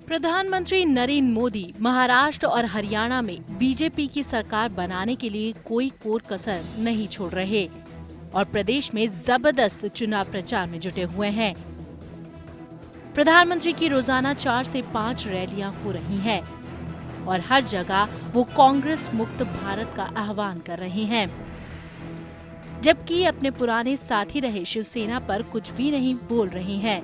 प्रधानमंत्री नरेंद्र मोदी महाराष्ट्र और हरियाणा में बीजेपी की सरकार बनाने के लिए कोई कोर कसर नहीं छोड़ रहे और प्रदेश में जबरदस्त चुनाव प्रचार में जुटे हुए हैं। प्रधानमंत्री की रोजाना 4 से 5 रैलियां हो रही हैं और हर जगह वो कांग्रेस मुक्त भारत का आह्वान कर रहे हैं, जबकि अपने पुराने साथी रहे शिवसेना पर कुछ भी नहीं बोल रहे हैं।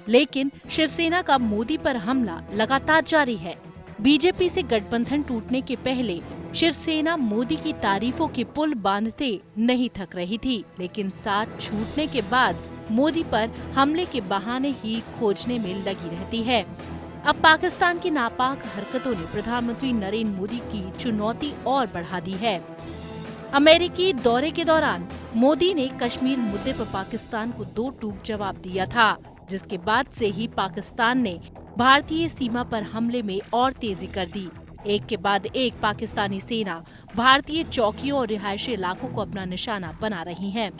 लेकिन शिवसेना का मोदी पर हमला लगातार जारी है। बीजेपी से गठबंधन टूटने के पहले शिवसेना मोदी की तारीफों के पुल बांधते नहीं थक रही थी, लेकिन साथ छूटने के बाद मोदी पर हमले के बहाने ही खोजने में लगी रहती है। अब पाकिस्तान की नापाक हरकतों ने प्रधानमंत्री नरेंद्र मोदी की चुनौती और बढ़ा दी है। अमेरिकी दौरे के दौरान मोदी ने कश्मीर मुद्दे पर पाकिस्तान को दो टूक जवाब दिया था, जिसके बाद से ही पाकिस्तान ने भारतीय सीमा पर हमले में और तेजी कर दी। एक के बाद एक पाकिस्तानी सेना भारतीय चौकियों और रिहायशी इलाकों को अपना निशाना बना रही है।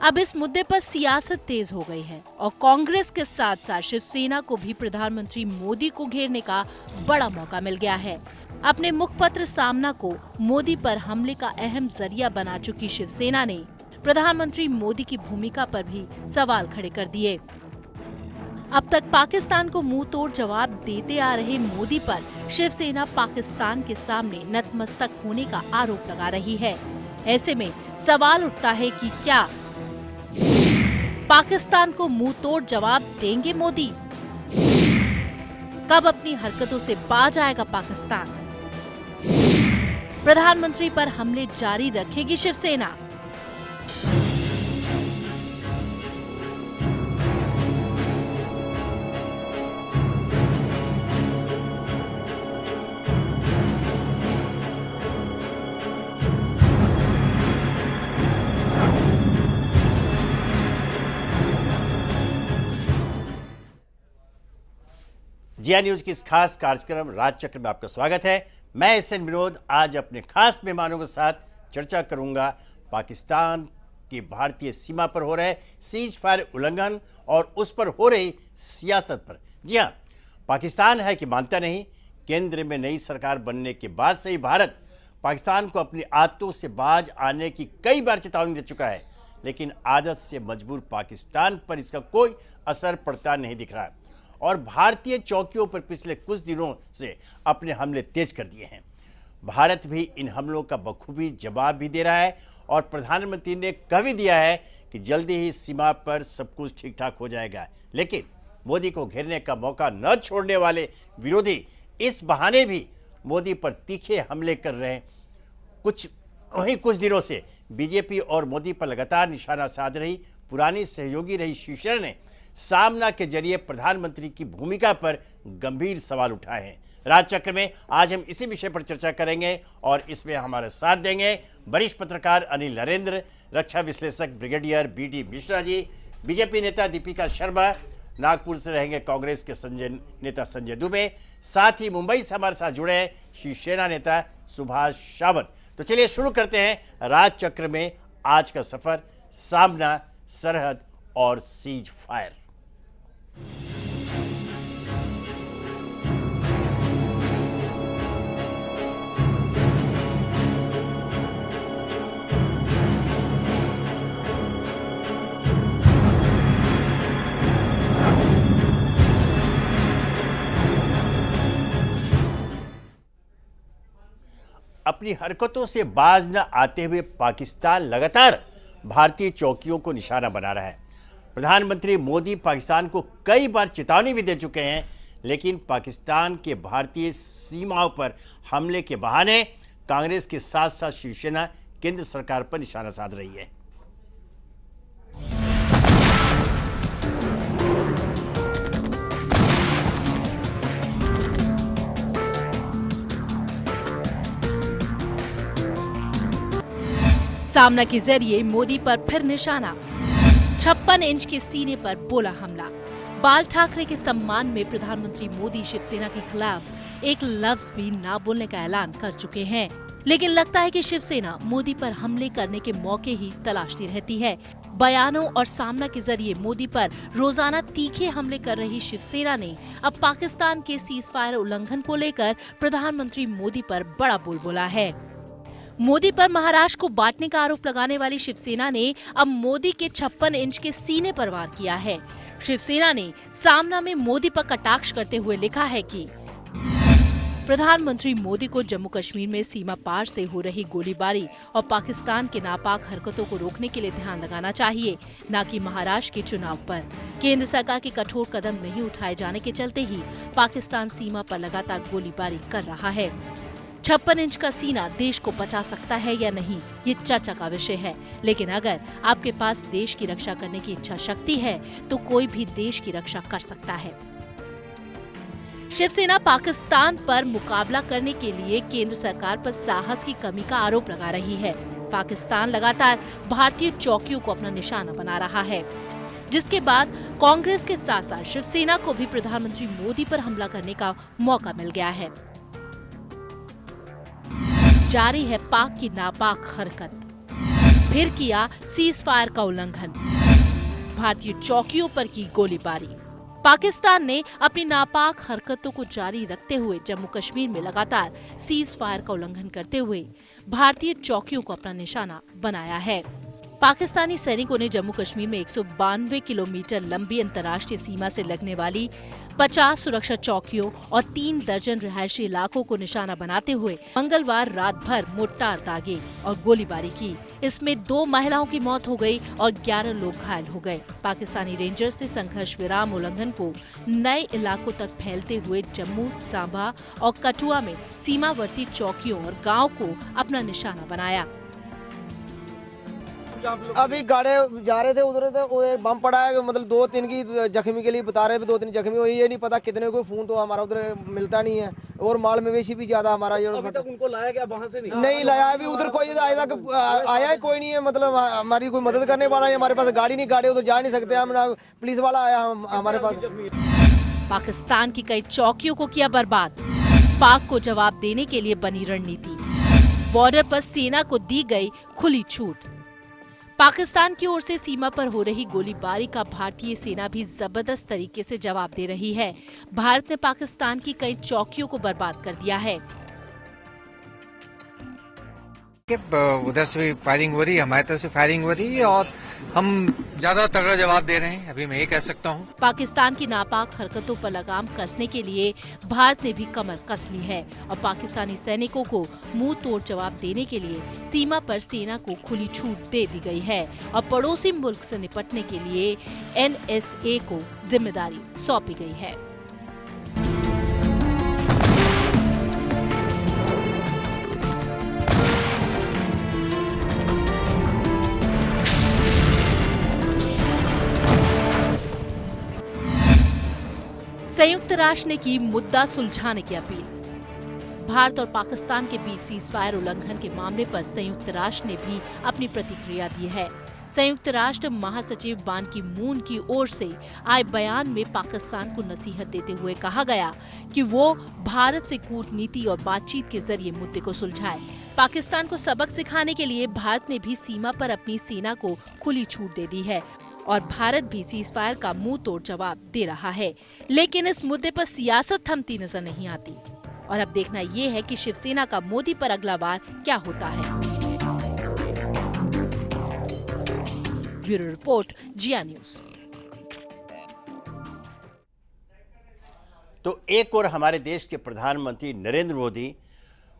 अब इस मुद्दे पर सियासत तेज हो गई है और कांग्रेस के साथ साथ शिवसेना को भी प्रधानमंत्री मोदी को घेरने का बड़ा मौका मिल गया है। अपने मुखपत्र सामना को मोदी पर हमले का अहम जरिया बना चुकी शिवसेना ने प्रधानमंत्री मोदी की भूमिका पर भी सवाल खड़े कर दिए। अब तक पाकिस्तान को मुंह तोड़ जवाब देते आ रहे मोदी पर शिवसेना पाकिस्तान के सामने नतमस्तक होने का आरोप लगा रही है। ऐसे में सवाल उठता है कि क्या पाकिस्तान को मुंह तोड़ जवाब देंगे मोदी? कब अपनी हरकतों से बाज आएगा पाकिस्तान? प्रधानमंत्री पर हमले जारी रखेगी शिवसेना? जिया न्यूज की इस खास कार्यक्रम राज चक्र में आपका स्वागत है। मैं एसएन विनोद आज अपने खास मेहमानों के साथ चर्चा करूंगा पाकिस्तान की भारतीय सीमा पर हो रहे सीज फायर उल्लंघन और उस पर हो रही सियासत पर। जी हाँ, पाकिस्तान है कि मानता नहीं। केंद्र में नई सरकार बनने के बाद से ही भारत पाकिस्तान को अपनी आदतों से बाज आने की कई बार चेतावनी दे चुका है, लेकिन आदत से मजबूर पाकिस्तान पर इसका कोई असर पड़ता नहीं दिख रहा और भारतीय चौकियों पर पिछले कुछ दिनों से अपने हमले तेज कर दिए हैं। भारत भी इन हमलों का बखूबी जवाब भी दे रहा है और प्रधानमंत्री ने कह भी दिया है कि जल्दी ही सीमा पर सब कुछ ठीक ठाक हो जाएगा। लेकिन मोदी को घेरने का मौका न छोड़ने वाले विरोधी इस बहाने भी मोदी पर तीखे हमले कर रहे हैं। कुछ दिनों से बीजेपी और मोदी पर लगातार निशाना साध रही पुरानी सहयोगी रही शिवसेना ने सामना के जरिए प्रधानमंत्री की भूमिका पर गंभीर सवाल उठाए हैं। राजचक्र में आज हम इसी विषय पर चर्चा करेंगे और इसमें हमारा साथ देंगे वरिष्ठ पत्रकार अनिल नरेंद्र, रक्षा विश्लेषक brigadier BD Mishra ji, BJP नेता दीपिका शर्मा, नागपुर से रहेंगे कांग्रेस के नेता संजय दुबे, साथ ही मुंबई से हमारे साथ जुड़े हैं शिवसेना नेता सुभाष सावंत। तो चलिए शुरू करते हैं राजचक्र में आज का सफर, सामना, सरहद और सीज फायर। अपनी हरकतों से बाज न आते हुए पाकिस्तान लगातार भारतीय चौकियों को निशाना बना रहा है। प्रधानमंत्री मोदी पाकिस्तान को कई बार चेतावनी भी दे चुके हैं, लेकिन पाकिस्तान के भारतीय सीमाओं पर हमले के बहाने कांग्रेस के साथ साथ शिवसेना केंद्र सरकार पर निशाना साध रही है। सामना के जरिए मोदी पर फिर निशाना। 56 इंच के सीने पर बोला हमला। बाल ठाकरे के सम्मान में प्रधानमंत्री मोदी शिवसेना के खिलाफ एक लफ्ज भी ना बोलने का ऐलान कर चुके हैं, लेकिन लगता है कि शिवसेना मोदी पर हमले करने के मौके ही तलाशती रहती है। बयानों और सामना के जरिए मोदी पर रोजाना तीखे हमले कर रही शिवसेना ने अब पाकिस्तान के सीज फायर उल्लंघन को लेकर प्रधानमंत्री मोदी पर बड़ा बोल बोला है। मोदी पर महाराष्ट्र को बांटने का आरोप लगाने वाली शिवसेना ने अब मोदी के 56 इंच के सीने पर वार किया है। शिवसेना ने सामना में मोदी पर कटाक्ष करते हुए लिखा है कि प्रधानमंत्री मोदी को जम्मू कश्मीर में सीमा पार से हो रही गोलीबारी और पाकिस्तान के नापाक हरकतों को रोकने के लिए ध्यान लगाना चाहिए, न कि महाराष्ट्र के चुनाव पर। केंद्र सरकार के कठोर कदम नहीं उठाए जाने के चलते ही पाकिस्तान सीमा पर लगातार गोलीबारी कर रहा है। 56 इंच का सीना देश को बचा सकता है या नहीं, ये चर्चा का विषय है। लेकिन अगर आपके पास देश की रक्षा करने की इच्छा शक्ति है तो कोई भी देश की रक्षा कर सकता है। शिवसेना पाकिस्तान पर मुकाबला करने के लिए केंद्र सरकार पर साहस की कमी का आरोप लगा रही है। पाकिस्तान लगातार भारतीय चौकियों को अपना निशाना बना रहा है, जिसके बाद कांग्रेस के साथ साथ शिवसेना को भी प्रधानमंत्री मोदी पर हमला करने का मौका मिल गया है। जारी है पाक की नापाक हरकत, फिर किया सीज फायर का उल्लंघन, भारतीय चौकियों पर की गोलीबारी। पाकिस्तान ने अपनी नापाक हरकतों को जारी रखते हुए जम्मू कश्मीर में लगातार सीज फायर का उल्लंघन करते हुए भारतीय चौकियों को अपना निशाना बनाया है। पाकिस्तानी सैनिकों ने जम्मू कश्मीर में 192 किलोमीटर लंबी अंतर्राष्ट्रीय सीमा से लगने वाली 50 सुरक्षा चौकियों और 3 दर्जन रिहायशी इलाकों को निशाना बनाते हुए मंगलवार रात भर मोर्टार दागे और गोलीबारी की। इसमें 2 महिलाओं की मौत हो गई और 11 लोग घायल हो गए। पाकिस्तानी रेंजर्स ने संघर्ष विराम उल्लंघन को नए इलाकों तक फैलते हुए जम्मू, सांबा और कठुआ में सीमावर्ती चौकियों और गाँव को अपना निशाना बनाया। अभी गाड़े जा रहे थे उधर बम पड़ा है, मतलब 2-3 की जख्मी के लिए बता रहे, 2-3 जख्मी हुई। ये नहीं पता कितने को खून तो हमारा उधर मिलता नहीं है, और माल मवेशी भी ज्यादा हमारा जो अभी तक उनको लाया गया वहां से नहीं लाया। अभी उधर कोई आया है कोई नहीं है, मतलब हमारी कोई मदद करने वाला है। हमारे पास गाड़ी नहीं, गाड़ी उधर जा नहीं सकते हम, पुलिस वाला आया हमारे पास। पाकिस्तान की कई चौकियों को किया बर्बाद, पाक को जवाब देने के लिए बनी रणनीति। बॉर्डर पर सेना को दी गई खुली छूट। पाकिस्तान की ओर से सीमा पर हो रही गोलीबारी का भारतीय सेना भी जबरदस्त तरीके से जवाब दे रही है। भारत ने पाकिस्तान की कई चौकियों को बर्बाद कर दिया है। उधर से भी फायरिंग हो रही है, हमारी तरफ से फायरिंग हो रही है और हम ज्यादा तगड़ा जवाब दे रहे हैं, अभी मैं ये कह सकता हूँ। पाकिस्तान की नापाक हरकतों पर लगाम कसने के लिए भारत ने भी कमर कस ली है और पाकिस्तानी सैनिकों को मुंह तोड़ जवाब देने के लिए सीमा पर सेना को खुली छूट दे दी गई है और पड़ोसी मुल्क से निपटने के लिए NSA को जिम्मेदारी सौंपी गई है। संयुक्त राष्ट्र ने की मुद्दा सुलझाने की अपील। भारत और पाकिस्तान के बीच सीज फायर उल्लंघन के मामले पर संयुक्त राष्ट्र ने भी अपनी प्रतिक्रिया दी है। संयुक्त राष्ट्र महासचिव बान की मून की ओर से आए बयान में पाकिस्तान को नसीहत देते हुए कहा गया कि वो भारत से कूटनीति और बातचीत के जरिए मुद्दे को सुलझाए। पाकिस्तान को सबक सिखाने के लिए भारत ने भी सीमा पर अपनी सेना को खुली छूट दे दी है और भारत भी सीज फायर का मुंह तोड़ जवाब दे रहा है। लेकिन इस मुद्दे पर सियासत थमती नजर नहीं आती और अब देखना ये है कि शिवसेना का मोदी पर अगला बार क्या होता है। ब्यूरो रिपोर्ट, जिया न्यूज। तो एक और हमारे देश के प्रधानमंत्री नरेंद्र मोदी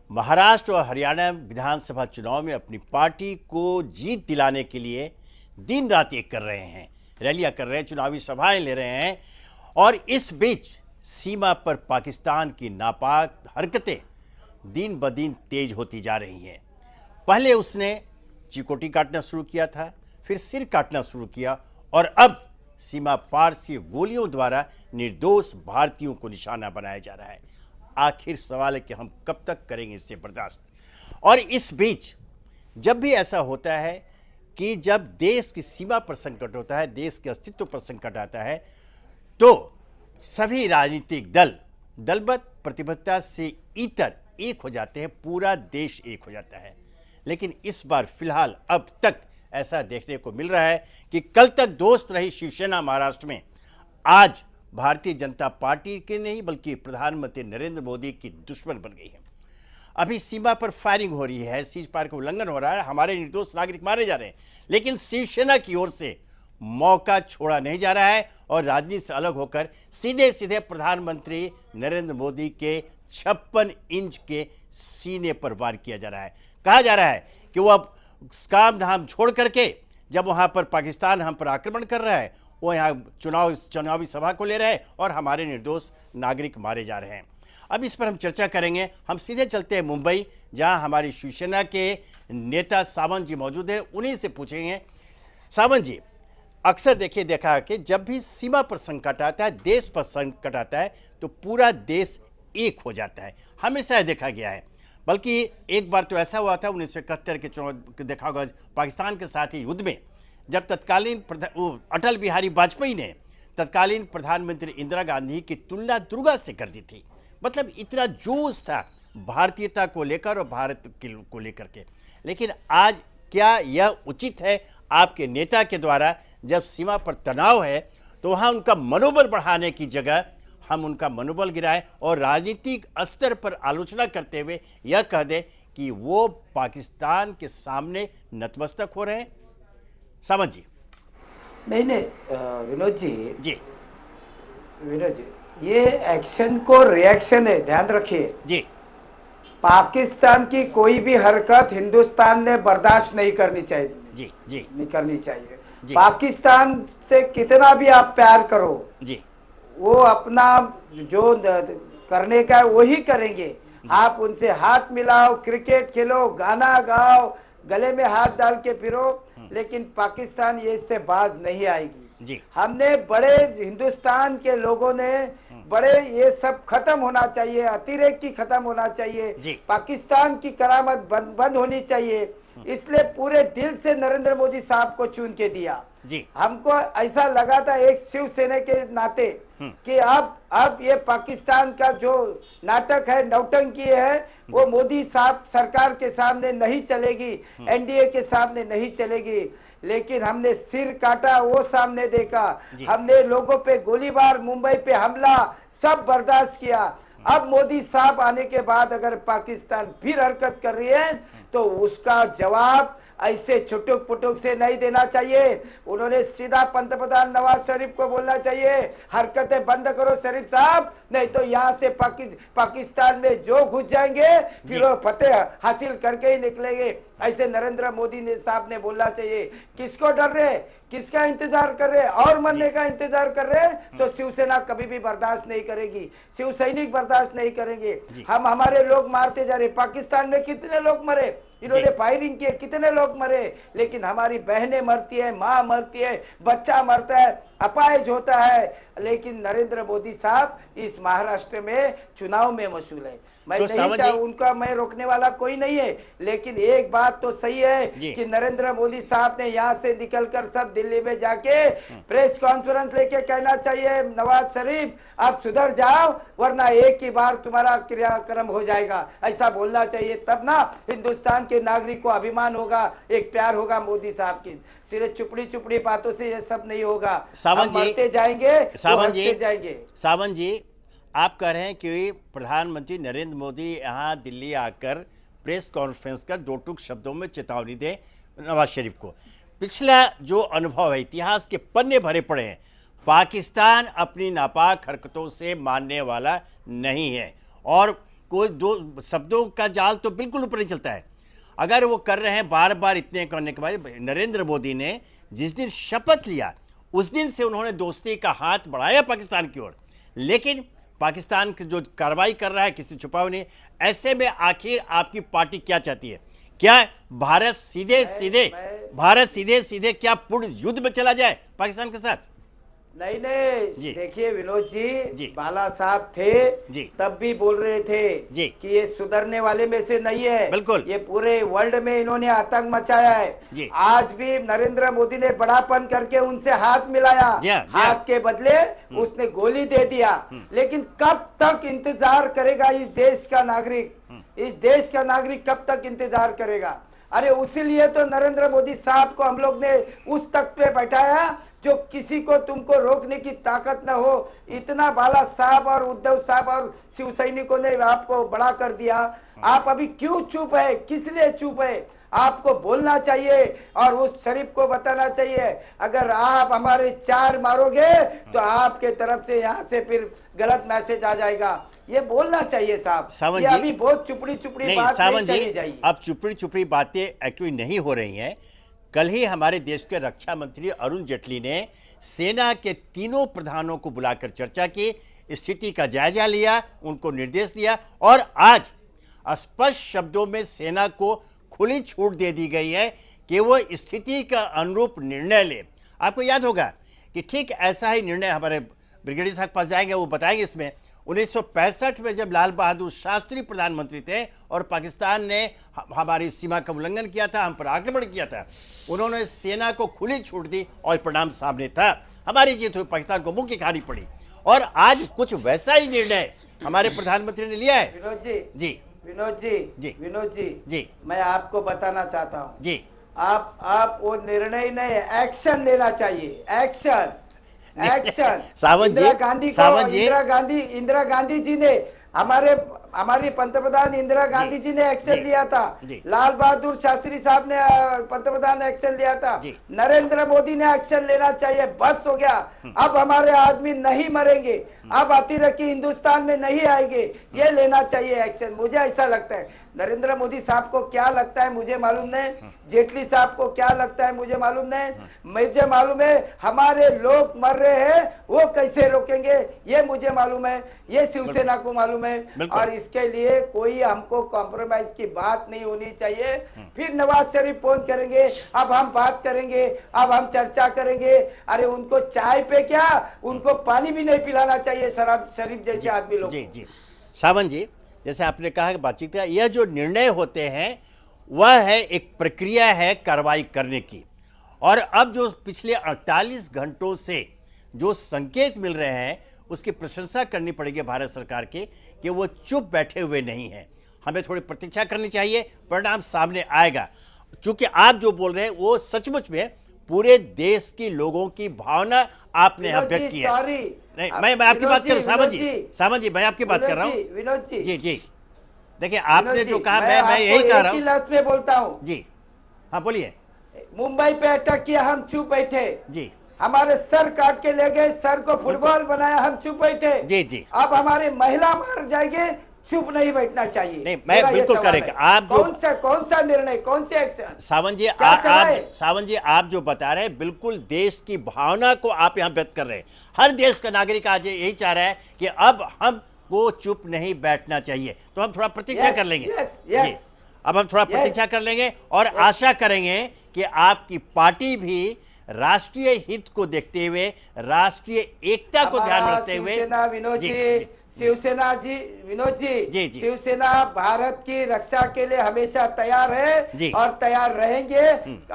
महाराष्ट्र और हरियाणा विधानसभा चुनाव में अपनी पार्टी को जीत दिलाने के लिए दिन रात एक कर रहे हैं, रैलियां कर रहे हैं, चुनावी सभाएं ले रहे हैं और इस बीच सीमा पर पाकिस्तान की नापाक हरकतें दिन ब दिन तेज होती जा रही हैं। पहले उसने चिकोटी काटना शुरू किया था, फिर सिर काटना शुरू किया और अब सीमा पार से गोलियों द्वारा निर्दोष भारतीयों को निशाना बनाया जा रहा है। आखिर सवाल है कि हम कब तक करेंगे इससे बर्दाश्त। और इस बीच जब भी ऐसा होता है कि जब देश की सीमा पर संकट होता है, देश के अस्तित्व पर संकट आता है, तो सभी राजनीतिक दल दलबत प्रतिबद्धता से इतर एक हो जाते हैं, पूरा देश एक हो जाता है। लेकिन इस बार फिलहाल अब तक ऐसा देखने को मिल रहा है कि कल तक दोस्त रही शिवसेना महाराष्ट्र में आज भारतीय जनता पार्टी के नहीं बल्कि प्रधानमंत्री नरेंद्र मोदी की दुश्मन बन गई है। अभी सीमा पर फायरिंग हो रही है, सीज फायर का उल्लंघन हो रहा है, हमारे निर्दोष नागरिक मारे जा रहे हैं, लेकिन शिवसेना की ओर से मौका छोड़ा नहीं जा रहा है और राजनीति से अलग होकर सीधे सीधे प्रधानमंत्री नरेंद्र मोदी के 56 इंच के सीने पर वार किया जा रहा है। कहा जा रहा है कि वो अब काम धाम छोड़ करके जब वहां पर पाकिस्तान हम पर आक्रमण कर रहा है, वो यहाँ चुनावी सभा को ले रहे हैं और हमारे निर्दोष नागरिक मारे जा रहे हैं। अब इस पर हम चर्चा करेंगे। हम सीधे चलते हैं मुंबई, जहां हमारी शिवसेना के नेता सावंत जी मौजूद हैं, उन्हीं से पूछेंगे। सावंत जी, अक्सर देखा कि जब भी सीमा पर संकट आता है, देश पर संकट आता है, तो पूरा देश एक हो जाता है। हमेशा देखा गया है, बल्कि एक बार तो ऐसा हुआ था 1971 के चुनाव देखा होगा पाकिस्तान के साथ ही युद्ध में, जब तत्कालीन अटल बिहारी वाजपेयी ने तत्कालीन प्रधानमंत्री इंदिरा गांधी की तुलना दुर्गा से कर दी थी। मतलब इतना जोश था भारतीयता को लेकर और भारत को लेकर के। लेकिन आज क्या यह उचित है आपके नेता के द्वारा, जब सीमा पर तनाव है तो वहाँ उनका मनोबल बढ़ाने की जगह हम उनका मनोबल गिराएं और राजनीतिक स्तर पर आलोचना करते हुए यह कह दें कि वो पाकिस्तान के सामने नतमस्तक हो रहे हैं? सावंत जी। नहीं विनोद जी जी ये एक्शन को रिएक्शन है, ध्यान रखिए जी। पाकिस्तान की कोई भी हरकत हिंदुस्तान ने बर्दाश्त नहीं करनी चाहिए। जी जी नहीं करनी चाहिए जी। पाकिस्तान से कितना भी आप प्यार करो जी, वो अपना जो करने का है वही करेंगे। आप उनसे हाथ मिलाओ, क्रिकेट खेलो, गाना गाओ, गले में हाथ डाल के फिरो, लेकिन पाकिस्तान ये इससे बाज नहीं आएगी जी। हमने बड़े हिंदुस्तान के लोगों ने बड़े ये सब खत्म होना चाहिए, अतिरेक की खत्म होना चाहिए, पाकिस्तान की करामत बंद होनी चाहिए। इसलिए पूरे दिल से नरेंद्र मोदी साहब को चुन के दिया जी। हमको ऐसा लगा था एक शिवसेना के नाते कि अब ये पाकिस्तान का जो नाटक है, नौटंकी है, वो मोदी साहब सरकार के सामने नहीं चलेगी, एनडीए के सामने नहीं चलेगी। लेकिन हमने सिर काटा, वो सामने देखा, हमने लोगों पे गोलीबार, मुंबई पे हमला, सब बर्दाश्त किया। अब मोदी साहब आने के बाद अगर पाकिस्तान फिर हरकत कर रही है तो उसका जवाब ऐसे छुटुक पुटुक से नहीं देना चाहिए। उन्होंने सीधा पंतप्रधान नवाज शरीफ को बोलना चाहिए, हरकतें बंद करो शरीफ साहब, नहीं तो यहाँ से पाकिस्तान में जो घुस जाएंगे फिर वो फतेह हासिल करके ही निकलेंगे। ऐसे नरेंद्र मोदी ने साहब ने बोलना चाहिए। किसको डर रहे, किसका इंतजार कर रहे, और मरने का इंतजार कर रहे, तो शिवसेना कभी भी बर्दाश्त नहीं करेगी, शिव सैनिक बर्दाश्त नहीं करेंगे। हम हमारे लोग मारते जा रहे, पाकिस्तान में कितने लोग मरे, इन्होंने फायरिंग किए, कितने लोग मरे, लेकिन हमारी बहनें मरती है, माँ मरती है, बच्चा मरता है, अपाहिज होता है। लेकिन नरेंद्र मोदी साहब इस महाराष्ट्र में चुनाव में मशहूर है। मैं नहीं चाहूँ, उनका मैं रोकने वाला कोई नहीं है, लेकिन एक बात तो सही है कि नरेंद्र मोदी साहब ने यहाँ से निकलकर सब दिल्ली में जाके प्रेस कॉन्फ्रेंस लेके कहना चाहिए, नवाज शरीफ आप सुधर जाओ वरना एक ही बार तुम्हारा क्रियाक्रम हो जाएगा, ऐसा बोलना चाहिए। तब ना हिंदुस्तान के नागरिक को अभिमान होगा, एक प्यार होगा मोदी साहब की। सिर्फ चुपड़ी बातों से ये सब नहीं होगा। सावंत जी जाएंगे, सावंत जी, आप कह रहे हैं कि प्रधानमंत्री नरेंद्र मोदी यहाँ दिल्ली आकर प्रेस कॉन्फ्रेंस कर दो टूक शब्दों में चेतावनी दे नवाज शरीफ को। पिछला जो अनुभव है, इतिहास के पन्ने भरे पड़े हैं, पाकिस्तान अपनी नापाक हरकतों से मानने वाला नहीं है और कोई दो शब्दों का जाल तो बिल्कुल ऊपर नहीं चलता है। अगर वो कर रहे हैं बार बार इतने करने के बाद, नरेंद्र मोदी ने जिस दिन शपथ लिया उस दिन से उन्होंने दोस्ती का हाथ बढ़ाया पाकिस्तान की ओर, लेकिन पाकिस्तान की जो कार्रवाई कर रहा है किसी छुपाव नहीं। ऐसे में आखिर आपकी पार्टी क्या चाहती है? क्या भारत सीधे सीधे क्या पूर्ण युद्ध में चला जाए पाकिस्तान के साथ? नहीं देखिए विनोद जी, बाला साहब थे तब भी बोल रहे थे कि ये सुधरने वाले में से नहीं है, बिल्कुल। ये पूरे वर्ल्ड में इन्होंने आतंक मचाया है। आज भी नरेंद्र मोदी ने बड़ापन करके उनसे हाथ मिलाया, हाथ के बदले उसने गोली दे दिया। लेकिन कब तक इंतजार करेगा इस देश का नागरिक? इस देश का नागरिक कब तक इंतजार करेगा? अरे उसीलिए तो नरेंद्र मोदी साहब को हम लोग ने उस तख्त पे बैठाया जो किसी को तुमको रोकने की ताकत न हो। इतना बाला साहब और उद्धव साहब और शिव सैनिकों ने आपको बड़ा कर दिया। आप अभी क्यों चुप है, किस लिए चुप है? आपको बोलना चाहिए और उस शरीफ को बताना चाहिए, अगर आप हमारे 4 मारोगे तो आपके तरफ से यहाँ से फिर गलत मैसेज आ जाएगा। ये बोलना चाहिए साहब। सावंत ये जी, अभी बहुत चुपड़ी नहीं बात सावंत नहीं जी, चली जाइए। अब चुपड़ी बातें एक्चुअली नहीं हो रही हैं। कल ही हमारे देश के रक्षा मंत्री अरुण जेटली ने सेना के तीनों प्रधानों को बुलाकर चर्चा की, स्थिति का जायजा लिया, उनको निर्देश दिया और आज स्पष्ट शब्दों में सेना को खुली छूट दे दी गई है कि वो स्थिति का अनुरूप निर्णय ले। आपको याद होगा कि ठीक ऐसा ही निर्णय हमारे ब्रिगेडियर साहब पास जाएंगे, वो बताएंगे इसमें 1965 में जब लाल बहादुर शास्त्री प्रधानमंत्री थे और पाकिस्तान ने हमारी सीमा का उल्लंघन किया था, हम पर आक्रमण किया था, उन्होंने सेना को खुली छूट दी और परिणाम सामने था, हमारी जीत हुई, पाकिस्तान को मुंह की खानी पड़ी। और आज कुछ वैसा ही निर्णय हमारे प्रधानमंत्री ने लिया है। विनोद जी जी, मैं आपको बताना चाहता हूँ जी, आप वो निर्णय नहीं, एक्शन लेना चाहिए। एक्शन सावंत जी, इंदिरा गांधी जी ने हमारी पंतप्रधान इंदिरा गांधी जी ने एक्शन लिया था। लाल बहादुर शास्त्री साहब ने पंतप्रधान ने एक्शन लिया था। नरेंद्र मोदी ने एक्शन लेना चाहिए। बस हो गया, अब हमारे आदमी नहीं मरेंगे, अब अतिरेकी हिंदुस्तान में नहीं आएंगे, ये लेना चाहिए एक्शन। मुझे ऐसा लगता है। नरेंद्र मोदी साहब को क्या लगता है मुझे मालूम नहीं, जेटली साहब को क्या लगता है मुझे मालूम नहीं, मुझे मालूम है हमारे लोग मर रहे हैं, वो कैसे रोकेंगे ये मुझे मालूम है, ये शिवसेना को मालूम है। और इसके लिए कोई हमको कॉम्प्रोमाइज की बात नहीं होनी चाहिए। फिर नवाज शरीफ फोन करेंगे, अब हम बात करेंगे, अब हम चर्चा करेंगे। अरे उनको चाय पे क्या, उनको पानी भी नहीं पिलाना चाहिए शरीफ जैसे आदमी लोग। जी सावंत जी, जैसे आपने कहा कि बातचीत का यह जो निर्णय होते हैं वह है एक प्रक्रिया है कार्रवाई करने की। और अब जो पिछले 48 घंटों से जो संकेत मिल रहे हैं उसकी प्रशंसा करनी पड़ेगी भारत सरकार के कि वो चुप बैठे हुए नहीं हैं। हमें थोड़ी प्रतीक्षा करनी चाहिए, परिणाम सामने आएगा। चूंकि आप जो बोल रहे हैं वो सचमुच में पूरे देश की लोगों की भावना आपने यहाँ व्यक्त की है। नहीं, मैं आपकी बात कर रहा हूँ सावंत जी, मैं आपकी बात कर रहा हूँ। विनोद जी जी देखिए, आपने जो कहा मैं यही कह रहा हूँ। लफ्ज़ में बोलता हूँ जी, हाँ बोलिए। मुंबई पे अटैक किया, हम चुप बैठे। जी, हमारे सर काट के ले गए, सर को फुटबॉल बनाया, हम चुप बैठे। जी अब हमारे महिला मार जाएंगे, चुप नहीं बैठना चाहिए। नहीं, मैं बिल्कुल करेक्ट। आप जो कौन सा निर्णय, कौन से एक्शन? सावंत जी आप जो बता रहे हैं बिल्कुल देश की भावना को आप यहाँ व्यक्त कर रहे हैं। हर देश का नागरिक आज यही चाह रहा है कि अब हम वो चुप नहीं बैठना चाहिए। तो हम थोड़ा प्रतीक्षा कर लेंगे। जी, अब हम थोड़ा प्रतीक्षा कर लेंगे और आशा करेंगे कि आपकी पार्टी भी राष्ट्रीय हित को देखते हुए, राष्ट्रीय एकता को ध्यान में रखते हुए, विनोद जी, शिवसेना जी, विनोद जी, शिवसेना भारत की रक्षा के लिए हमेशा तैयार है और तैयार रहेंगे।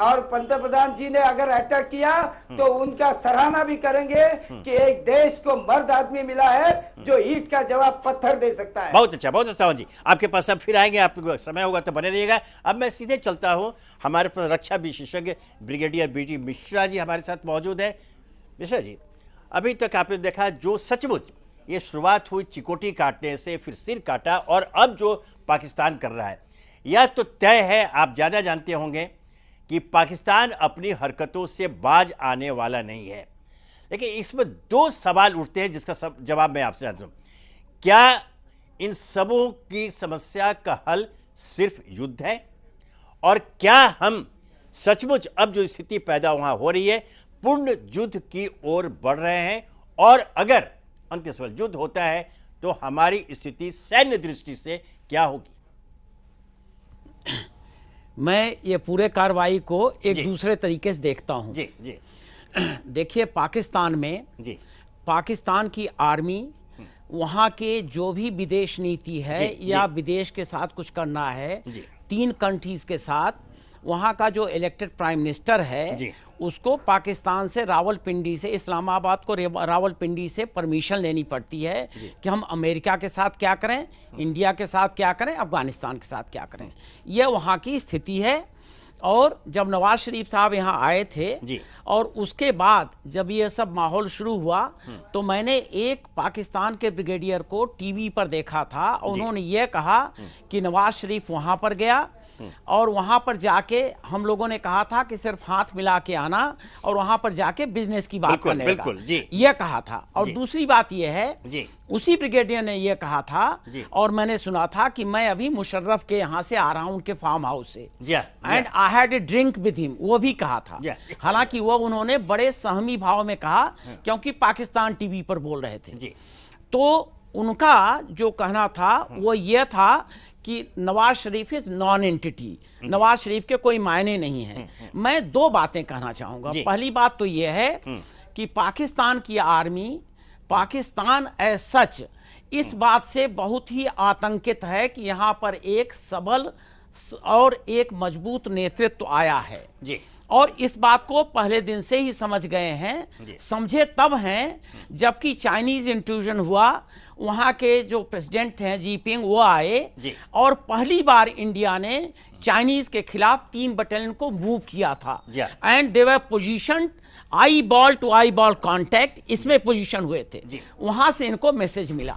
और पंतप्रधान जी ने अगर अटैक किया तो उनका सराहना भी करेंगे कि एक देश को मर्द आदमी मिला है जो ईंट का जवाब पत्थर दे सकता है। बहुत अच्छा सावंत जी, आपके पास अब फिर आएंगे, आपको समय होगा तो बने रहिएगा। अब मैं सीधे चलता हूँ, हमारे पास रक्षा विशेषज्ञ ब्रिगेडियर BT मिश्रा जी हमारे साथ मौजूद है। मिश्रा जी, अभी तक आपने देखा जो सचमुच ये शुरुआत हुई चिकोटी काटने से, फिर सिर काटा और अब जो पाकिस्तान कर रहा है, यह तो तय है, आप ज़्यादा जानते होंगे कि पाकिस्तान अपनी हरकतों से बाज आने वाला नहीं है। लेकिन इसमें 2 सवाल उठते हैं जिसका जवाब मैं आपसे चाहता हूँ। क्या इन सबों की समस्या का हल सिर्फ युद्ध है? और क्या हम सचमुच अब जो स्थिति पैदा वहाँ हो रही है पूर्ण युद्ध की ओर बढ़ रहे हैं? और अगर अंतिम सवाल युद्ध होता है तो हमारी स्थिति सैन्य दृष्टि से क्या होगी? मैं ये पूरे कार्रवाई को एक दूसरे तरीके से देखता हूं। जी जी, देखिए, पाकिस्तान में जी पाकिस्तान की आर्मी, वहां के जो भी विदेश नीति है या विदेश के साथ कुछ करना है, 3 कंट्रीज के साथ, वहाँ का जो इलेक्टेड प्राइम मिनिस्टर है उसको पाकिस्तान से रावलपिंडी से, इस्लामाबाद को रावलपिंडी से परमिशन लेनी पड़ती है कि हम अमेरिका के साथ क्या करें, इंडिया के साथ क्या करें, अफगानिस्तान के साथ क्या करें। यह वहाँ की स्थिति है। और जब नवाज शरीफ साहब यहाँ आए थे जी। और उसके बाद जब ये सब माहौल शुरू हुआ तो मैंने एक पाकिस्तान के ब्रिगेडियर को टीवी पर देखा था और उन्होंने ये कहा कि नवाज शरीफ वहाँ पर गया और वहां पर जाके हम लोगों ने कहा था कि सिर्फ हाथ मिला के आना और वहां पर जाके बिजनेस की बात करने बिल्कुल, लगा। जी। यह कहा था। और जी। दूसरी बात यह है जी। उसी ब्रिगेडियर ने यह कहा था जी। और मैंने सुना था कि मैं अभी मुशर्रफ के यहाँ से आ रहा हूं उनके फार्म हाउस से and I had a drink with him, वो भी कहा था। हालांकि वो उन्होंने बड़े सहमी भाव में कहा क्योंकि पाकिस्तान टीवी पर बोल रहे थे। तो उनका जो कहना था वो ये था कि Nawaz Sharif is non entity, Nawaz Sharif के कोई मायने नहीं है। मैं दो बातें कहना चाहूंगा। पहली बात तो यह है कि पाकिस्तान की आर्मी, पाकिस्तान एज सच इस बात से बहुत ही आतंकित है कि यहां पर एक सबल और एक मजबूत नेतृत्व आया है जी। और इस बात को पहले दिन से ही समझ गए हैं। समझे तब हैं जबकि चाइनीज इंट्रूजन हुआ, वहां के जो प्रेसिडेंट हैं जीपिंग वो आए और पहली बार इंडिया ने चाइनीज के खिलाफ 3 बटालियन को मूव किया था and they were position eyeball to eyeball contact, इसमें पोजीशन हुए थे। वहां से इनको मैसेज मिला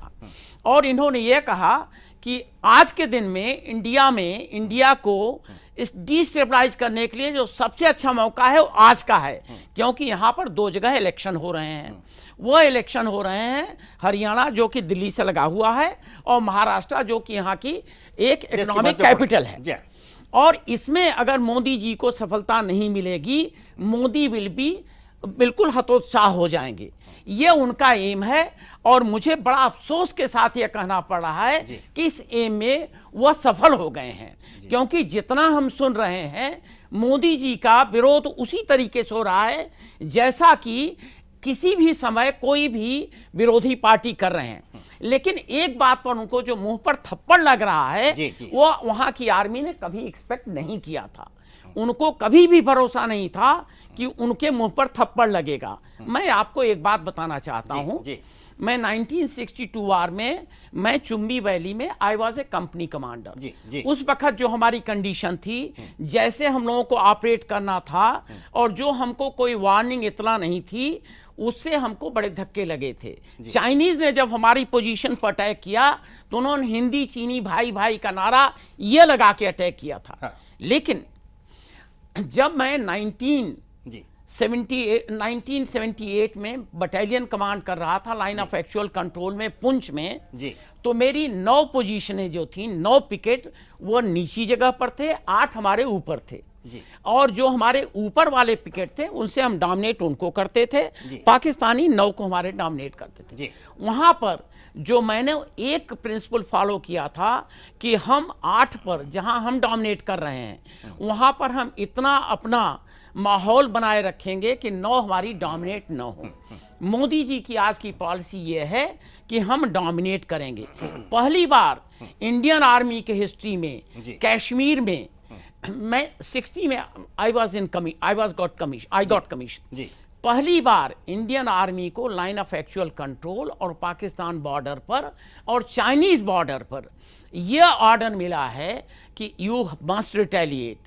और इन्होंने ये कहा कि आज के दिन में इंडिया को इस डिस्टेबलाइज करने के लिए जो सबसे अच्छा मौका है वो आज का है, क्योंकि यहाँ पर 2 जगह इलेक्शन हो रहे हैं। वो इलेक्शन हो रहे हैं हरियाणा जो कि दिल्ली से लगा हुआ है और महाराष्ट्र जो कि यहाँ की एक इकोनॉमिक कैपिटल है। और इसमें अगर मोदी जी को सफलता नहीं मिलेगी, मोदी विल बी बिल्कुल हतोत्साह हो जाएंगे। ये उनका एम है और मुझे बड़ा अफसोस के साथ ये कहना पड़ रहा है कि इस एम में वह सफल हो गए हैं, क्योंकि जितना हम सुन रहे हैं मोदी जी का विरोध उसी तरीके से हो रहा है जैसा कि किसी भी समय कोई भी विरोधी पार्टी कर रहे हैं। लेकिन एक बात पर उनको जो मुंह पर थप्पड़ लग रहा है वो वहां की आर्मी ने कभी एक्सपेक्ट नहीं किया था। उनको कभी भी भरोसा नहीं था कि उनके मुंह पर थप्पड़ लगेगा। मैं आपको एक बात बताना चाहता हूं। मैं 1962 वार में मैं चुम्बी वैली में I was a company commander. उस वक्त जो हमारी कंडीशन थी, जैसे हम लोगों को ऑपरेट करना था और जो हमको कोई वार्निंग इतना नहीं थी, उससे हमको बड़े धक्के लगे थे। चाइनीज ने जब हमारी पोजीशन पर अटैक किया तो उन्होंने हिंदी चीनी भाई भाई का नारा ये लगा के अटैक किया था। लेकिन जब मैं 1978 में बटालियन कमांड कर रहा था लाइन ऑफ एक्चुअल कंट्रोल में पुंछ में, तो मेरी 9 पोजीशनें जो थी, 9 पिकेट वो नीची जगह पर थे, 8 हमारे ऊपर थे और जो हमारे ऊपर वाले पिकेट थे उनसे हम डोमिनेट उनको करते थे, पाकिस्तानी 9 को हमारे डोमिनेट करते थे। वहां पर जो मैंने एक प्रिंसिपल फॉलो किया था कि हम 8 पर जहां हम डोमिनेट कर रहे हैं वहां पर हम इतना अपना माहौल बनाए रखेंगे कि 9 हमारी डोमिनेट न हो। मोदी जी की आज की पॉलिसी ये है कि हम डोमिनेट करेंगे। पहली बार इंडियन आर्मी के हिस्ट्री में कश्मीर में मैं 60 में आई गॉट कमीशन। पहली बार इंडियन आर्मी को लाइन ऑफ एक्चुअल कंट्रोल और पाकिस्तान बॉर्डर पर और चाइनीज बॉर्डर पर यह ऑर्डर मिला है कि you must retaliate,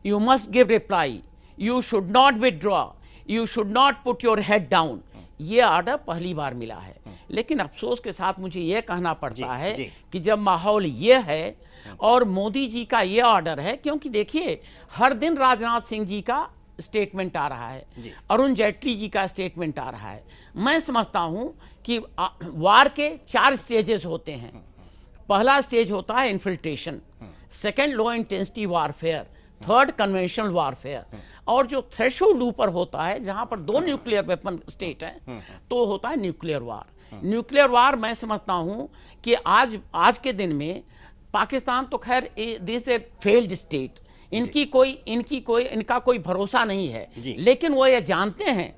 you must give reply, you should not withdraw, you should not put your head down. ये ऑर्डर पहली बार मिला है। लेकिन अफसोस के साथ मुझे यह कहना पड़ता है कि जब माहौल ये है और मोदी जी का ये ऑर्डर है, क्योंकि देखिए हर दिन राजनाथ सिंह जी का स्टेटमेंट आ रहा है, अरुण जेटली जी का स्टेटमेंट आ रहा है। मैं समझता हूं कि वार के 4 स्टेजेस होते हैं। पहला स्टेज होता है infiltration, second low intensity warfare, third conventional warfare और जो थ्रेशोल्ड ऊपर होता है जहां पर 2 न्यूक्लियर वेपन स्टेट है तो होता है न्यूक्लियर वार। न्यूक्लियर वार मैं समझता हूं कि आज के दिन में पाकिस्तान तो खैर दिस ए फेल्ड स्टेट, इनका कोई भरोसा नहीं है, लेकिन वो ये जानते हैं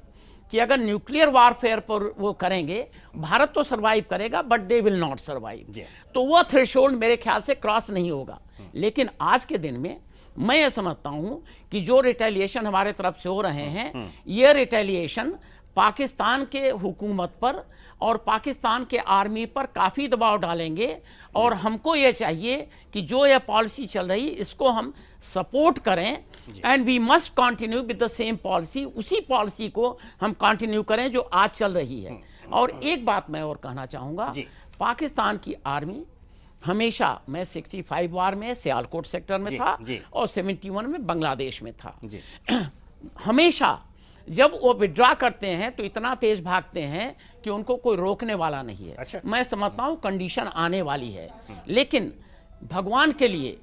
कि अगर न्यूक्लियर वारफेयर पर वो करेंगे भारत तो सरवाइव करेगा but they will not survive. तो वो थ्रेशोल्ड मेरे ख्याल से क्रॉस नहीं होगा। लेकिन आज के दिन में मैं ये समझता हूं कि जो रिटेलिएशन हमारे तरफ से हो रहे हैं ये रिटेलिएशन पाकिस्तान के हुकूमत पर और पाकिस्तान के आर्मी पर काफ़ी दबाव डालेंगे और हमको ये चाहिए कि जो ये पॉलिसी चल रही इसको हम सपोर्ट करें and we must continue with the same policy. उसी पॉलिसी को हम कंटिन्यू करें जो आज चल रही है। और एक बात मैं और कहना चाहूंगा, पाकिस्तान की आर्मी हमेशा, मैं 65 वार में सियालकोट सेक्टर में था और 71 में बांग्लादेश में था, हमेशा जब वो विड्रॉ करते हैं तो इतना तेज भागते हैं कि उनको कोई रोकने वाला नहीं है। अच्छा। मैं समझता हूं कंडीशन आने वाली है, लेकिन भगवान के लिए,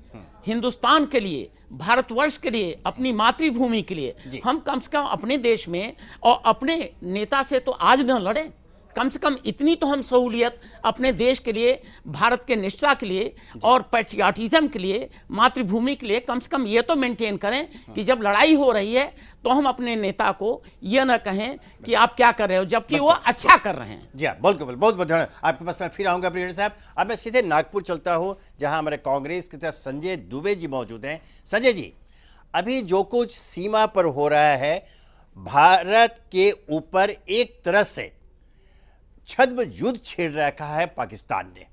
हिंदुस्तान के लिए, भारतवर्ष के लिए, अपनी मातृभूमि के लिए हम कम से कम अपने देश में और अपने नेता से तो आज न लड़ें। कम से कम इतनी तो हम सहूलियत अपने देश के लिए, भारत के निष्ठा के लिए और पैट्रियाटिज्म के लिए, मातृभूमि के लिए कम से कम ये तो मेंटेन करें कि जब लड़ाई हो रही है तो हम अपने नेता को ये न कहें कि आप क्या कर रहे हो, जबकि वो अच्छा कर रहे हैं। जी हाँ, बहुत बहुत धन्यवाद। आपके पास मैं फिर आऊंगा ब्रिगेडियर साहब। अब मैं सीधे नागपुर चलता हूँ, जहाँ हमारे कांग्रेस के तरफ संजय दुबे जी मौजूद हैं। संजय जी, अभी जो कुछ सीमा पर हो रहा है, भारत के ऊपर एक तरह से छद्म युद्ध छेड़ रखा है पाकिस्तान ने,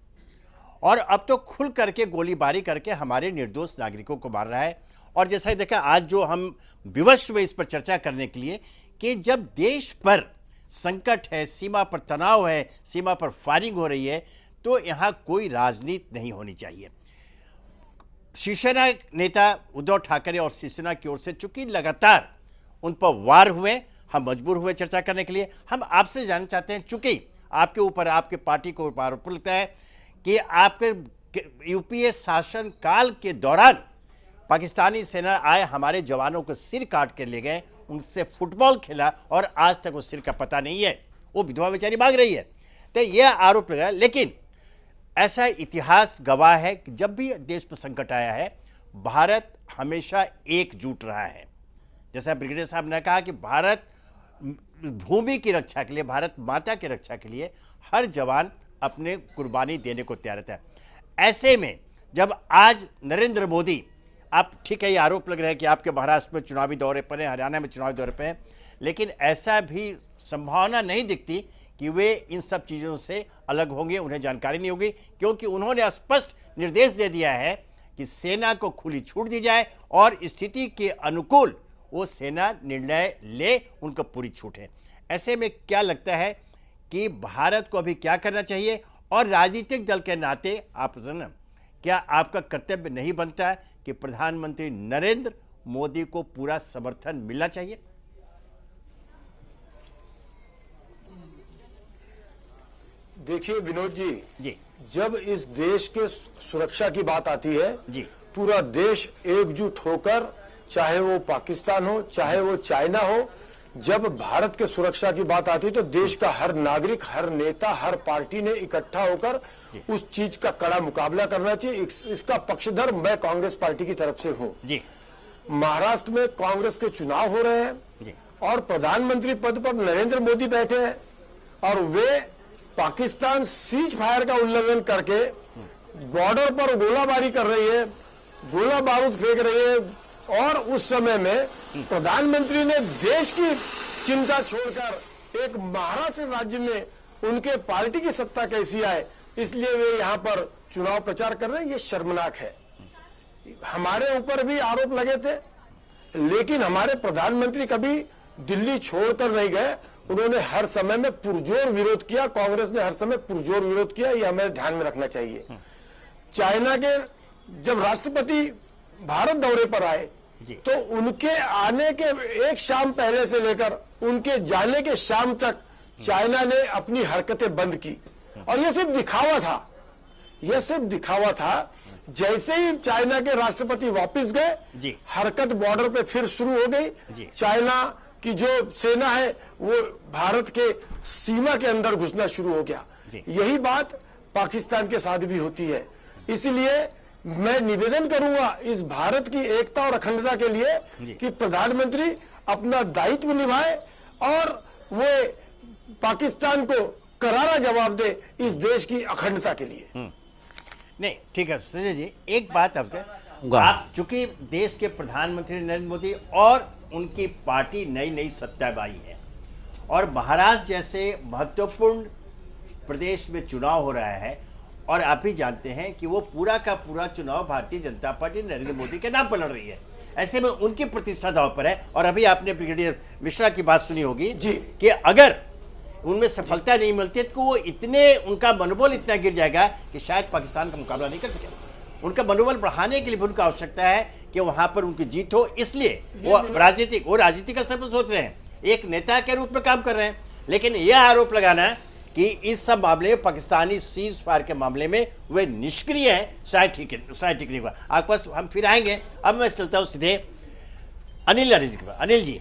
और अब तो खुल करके गोलीबारी करके हमारे निर्दोष नागरिकों को मार रहा है। और जैसा ही देखा, आज जो हम विवश हुए इस पर चर्चा करने के लिए कि जब देश पर संकट है, सीमा पर तनाव है, सीमा पर फायरिंग हो रही है, तो यहाँ कोई राजनीति नहीं होनी चाहिए। शिवसेना नेता उद्धव ठाकरे और शिवसेना की ओर से चूंकि लगातार उन पर वार हुए, हम मजबूर हुए चर्चा करने के लिए। हम आपसे जानना चाहते हैं, चूंकि आपके ऊपर, आपके पार्टी को आरोप लगता है कि आपके यूपीए शासन काल के दौरान पाकिस्तानी सेना आए, हमारे जवानों को सिर काट के ले गए, उनसे फुटबॉल खेला और आज तक उस सिर का पता नहीं है, वो विधवा बेचारी भाग रही है। तो यह आरोप लगा, लेकिन ऐसा इतिहास गवाह है कि जब भी देश पर संकट आया है, भारत हमेशा एकजुट रहा है। जैसा ब्रिगेडियर साहब ने कहा कि भारत भूमि की रक्षा के लिए, भारत माता की रक्षा के लिए हर जवान अपने कुर्बानी देने को तैयार रहता है। ऐसे में जब आज नरेंद्र मोदी, आप ठीक है, ये आरोप लग रहा है कि आपके महाराष्ट्र में चुनावी दौरे पर हैं, हरियाणा में चुनावी दौरे पर हैं, लेकिन ऐसा भी संभावना नहीं दिखती कि वे इन सब चीज़ों से अलग होंगे, उन्हें जानकारी नहीं होगी, क्योंकि उन्होंने स्पष्ट निर्देश दे दिया है कि सेना को खुली छूट दी जाए और स्थिति के अनुकूल वो सेना निर्णय ले, उनको पूरी छूट है। ऐसे में क्या लगता है कि भारत को अभी क्या करना चाहिए, और राजनीतिक दल के नाते आप क्या आपका कर्तव्य नहीं बनता है कि प्रधानमंत्री नरेंद्र मोदी को पूरा समर्थन मिलना चाहिए? देखिए विनोद जी, जब इस देश के सुरक्षा की बात आती है जी, पूरा देश एकजुट होकर, चाहे वो पाकिस्तान हो, चाहे वो चाइना हो, जब भारत के सुरक्षा की बात आती है तो देश का हर नागरिक, हर नेता, हर पार्टी ने इकट्ठा होकर उस चीज का कड़ा मुकाबला करना चाहिए। इसका पक्षधर मैं कांग्रेस पार्टी की तरफ से हूँ। महाराष्ट्र में कांग्रेस के चुनाव हो रहे हैं और प्रधानमंत्री पद पर नरेंद्र मोदी बैठे हैं और वे पाकिस्तान सीज फायर का उल्लंघन करके बॉर्डर पर गोलाबारी कर रही है, गोला बारूद फेंक रही है, और उस समय में प्रधानमंत्री ने देश की चिंता छोड़कर एक महाराष्ट्र राज्य में उनके पार्टी की सत्ता कैसी आए, इसलिए वे यहाँ पर चुनाव प्रचार कर रहे हैं। ये शर्मनाक है। हमारे ऊपर भी आरोप लगे थे, लेकिन हमारे प्रधानमंत्री कभी दिल्ली छोड़कर नहीं गए। उन्होंने हर समय में पुरजोर विरोध किया, कांग्रेस ने हर समय पुरजोर विरोध किया, ये हमें ध्यान में रखना चाहिए। चाइना के जब राष्ट्रपति भारत दौरे पर आए तो उनके आने के एक शाम पहले से लेकर उनके जाने के शाम तक चाइना ने अपनी हरकतें बंद की, और यह सिर्फ दिखावा था, यह सिर्फ दिखावा था। जैसे ही चाइना के राष्ट्रपति वापस गए, हरकत बॉर्डर पे फिर शुरू हो गई। चाइना की जो सेना है वो भारत के सीमा के अंदर घुसना शुरू हो गया। यही बात पाकिस्तान के साथ भी होती है। इसलिए मैं निवेदन करूंगा इस भारत की एकता और अखंडता के लिए कि प्रधानमंत्री अपना दायित्व निभाए और वो पाकिस्तान को करारा जवाब दे इस देश की अखंडता के लिए। नहीं, ठीक है संजय जी, एक बात आप चूंकि देश के प्रधानमंत्री नरेंद्र मोदी और उनकी पार्टी नई नई सत्ता में आई है और महाराष्ट्र जैसे महत्वपूर्ण प्रदेश में चुनाव हो रहा है, और आप भी जानते हैं कि वो पूरा का पूरा चुनाव भारतीय जनता पार्टी नरेंद्र मोदी के नाम पर लड़ रही है। ऐसे में उनकी प्रतिष्ठा दांव पर है। और अभी आपने ब्रिगेडियर मिश्रा की बात सुनी होगी जी कि अगर उनमें सफलता नहीं मिलती तो वो इतने, उनका मनोबल इतना गिर जाएगा कि शायद पाकिस्तान का मुकाबला नहीं कर सकेगा। उनका मनोबल बढ़ाने के लिए भी उनका आवश्यकता है कि वहां पर उनकी जीत हो, इसलिए वो राजनीतिक स्तर पर सोच रहे हैं, एक नेता के रूप में काम कर रहे हैं। लेकिन यह आरोप लगाना कि इस सब मामले में, पाकिस्तानी सीज फायर के मामले में वे निष्क्रिय हैं, शायद ठीक नहीं हुआ। आपके पास हम फिर आएंगे। अब मैं चलता हूँ सीधे अनिल जी के पास। अनिल जी,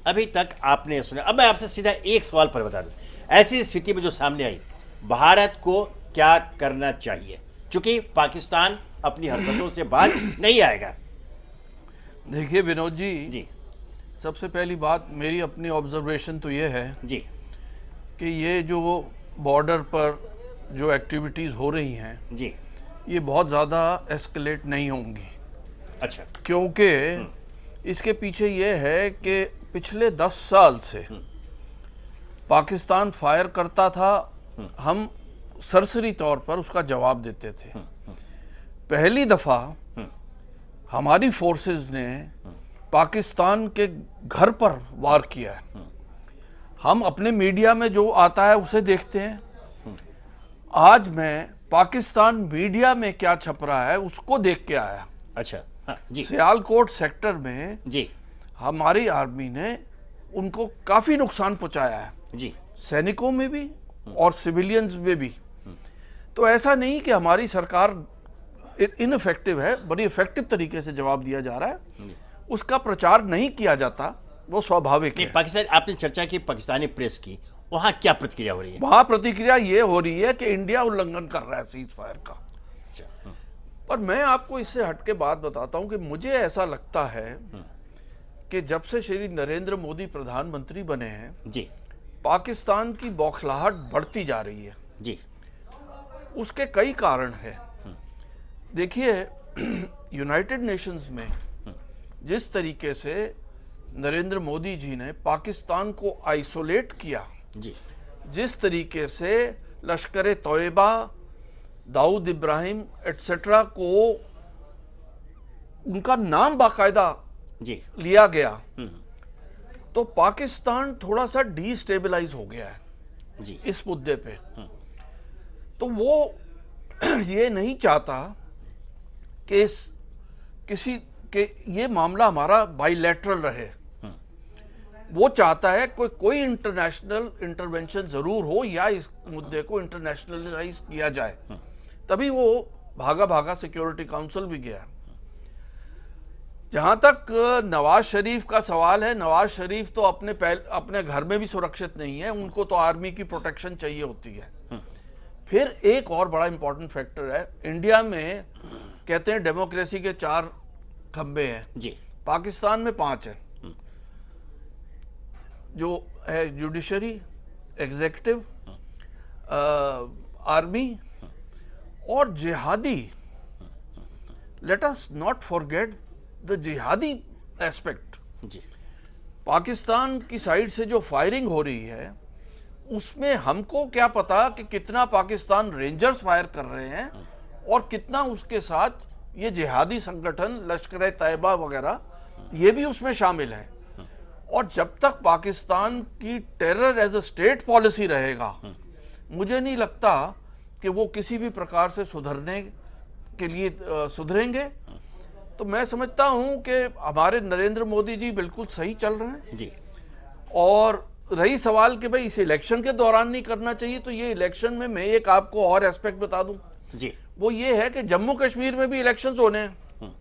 अभी तक आपने सुना, अब मैं आपसे सीधा एक सवाल पर बता दूं, ऐसी स्थिति में जो सामने आई, भारत को क्या करना चाहिए, क्योंकि पाकिस्तान अपनी हरकतों से बाज नहीं आएगा। देखिए विनोद जी, जी सबसे पहली बात मेरी अपनी ऑब्जर्वेशन तो ये है जी कि ये जो बॉर्डर पर जो एक्टिविटीज़ हो रही हैं जी, ये बहुत ज़्यादा एस्केलेट नहीं होंगी। अच्छा, क्योंकि इसके पीछे ये है कि पिछले 10 साल से पाकिस्तान फायर करता था, हम सरसरी तौर पर उसका जवाब देते थे। पहली दफ़ा हमारी फोर्सेस ने पाकिस्तान के घर पर वार किया है। हम अपने मीडिया में जो आता है उसे देखते हैं। आज मैं पाकिस्तान मीडिया में क्या छप रहा है उसको देख के आया। अच्छा, हाँ, जी सियालकोट सेक्टर में जी हमारी आर्मी ने उनको काफ़ी नुकसान पहुंचाया है, जी, सैनिकों में भी और सिविलियंस में भी। तो ऐसा नहीं कि हमारी सरकार इनफेक्टिव है, बड़ी इफेक्टिव तरीके से जवाब दिया जा रहा है। उसका प्रचार नहीं किया जाता, वो स्वाभाविक है। पाकिस्तान, आपने चर्चा की पाकिस्तानी प्रेस की, वहां क्या प्रतिक्रिया हो रही है? वहां प्रतिक्रिया ये हो रही है कि इंडिया उल्लंघन कर रहा है सीज फायर का। पर मैं आपको इससे हटके बात बताता हूं कि मुझे ऐसा लगता है कि जब से श्री नरेंद्र मोदी प्रधानमंत्री बने हैं जी, पाकिस्तान की बौखलाहट बढ़ती जा रही है जी, उसके कई कारण हैं। देखिए, यूनाइटेड नेशंस में जिस तरीके से नरेंद्र मोदी जी ने पाकिस्तान को आइसोलेट किया, जी, जिस तरीके से लश्कर तोयबा, दाऊद इब्राहिम एटसेट्रा को उनका नाम बाकायदा जी, लिया गया, तो पाकिस्तान थोड़ा सा डीस्टेबलाइज हो गया है जी, इस मुद्दे पे। तो वो ये नहीं चाहता कि किसी के ये मामला हमारा बाइलैटरल रहे। वो चाहता है कोई इंटरनेशनल इंटरवेंशन जरूर हो या इस मुद्दे को इंटरनेशनलाइज किया जाए। तभी वो भागा सिक्योरिटी काउंसिल भी गया। जहां तक नवाज शरीफ का सवाल है, नवाज शरीफ तो अपने घर में भी सुरक्षित नहीं है, उनको तो आर्मी की प्रोटेक्शन चाहिए होती है। फिर एक और बड़ा इंपॉर्टेंट फैक्टर है, इंडिया में कहते हैं डेमोक्रेसी के 4 खंबे हैं जी, पाकिस्तान में 5 हैं, जो है जुडिशरी, एग्जीक्यूटिव, आर्मी और जिहादी। Let us not forget the जिहादी एस्पेक्ट। जी, पाकिस्तान की साइड से जो फायरिंग हो रही है उसमें हमको क्या पता कि कितना पाकिस्तान रेंजर्स फायर कर रहे हैं और कितना उसके साथ ये जिहादी संगठन लश्कर तैयबा वगैरह ये भी उसमें शामिल है। और जब तक पाकिस्तान की terror as a state policy रहेगा, मुझे नहीं लगता कि वो किसी भी प्रकार से सुधरने के लिए सुधरेंगे। तो मैं समझता हूं कि हमारे नरेंद्र मोदी जी बिल्कुल सही चल रहे हैं जी। और रही सवाल कि भाई इस इलेक्शन के दौरान नहीं करना चाहिए, तो ये इलेक्शन में मैं एक आपको और एस्पेक्ट बता दूं जी, वो ये है कि जम्मू कश्मीर में भी इलेक्शंस होने हैं,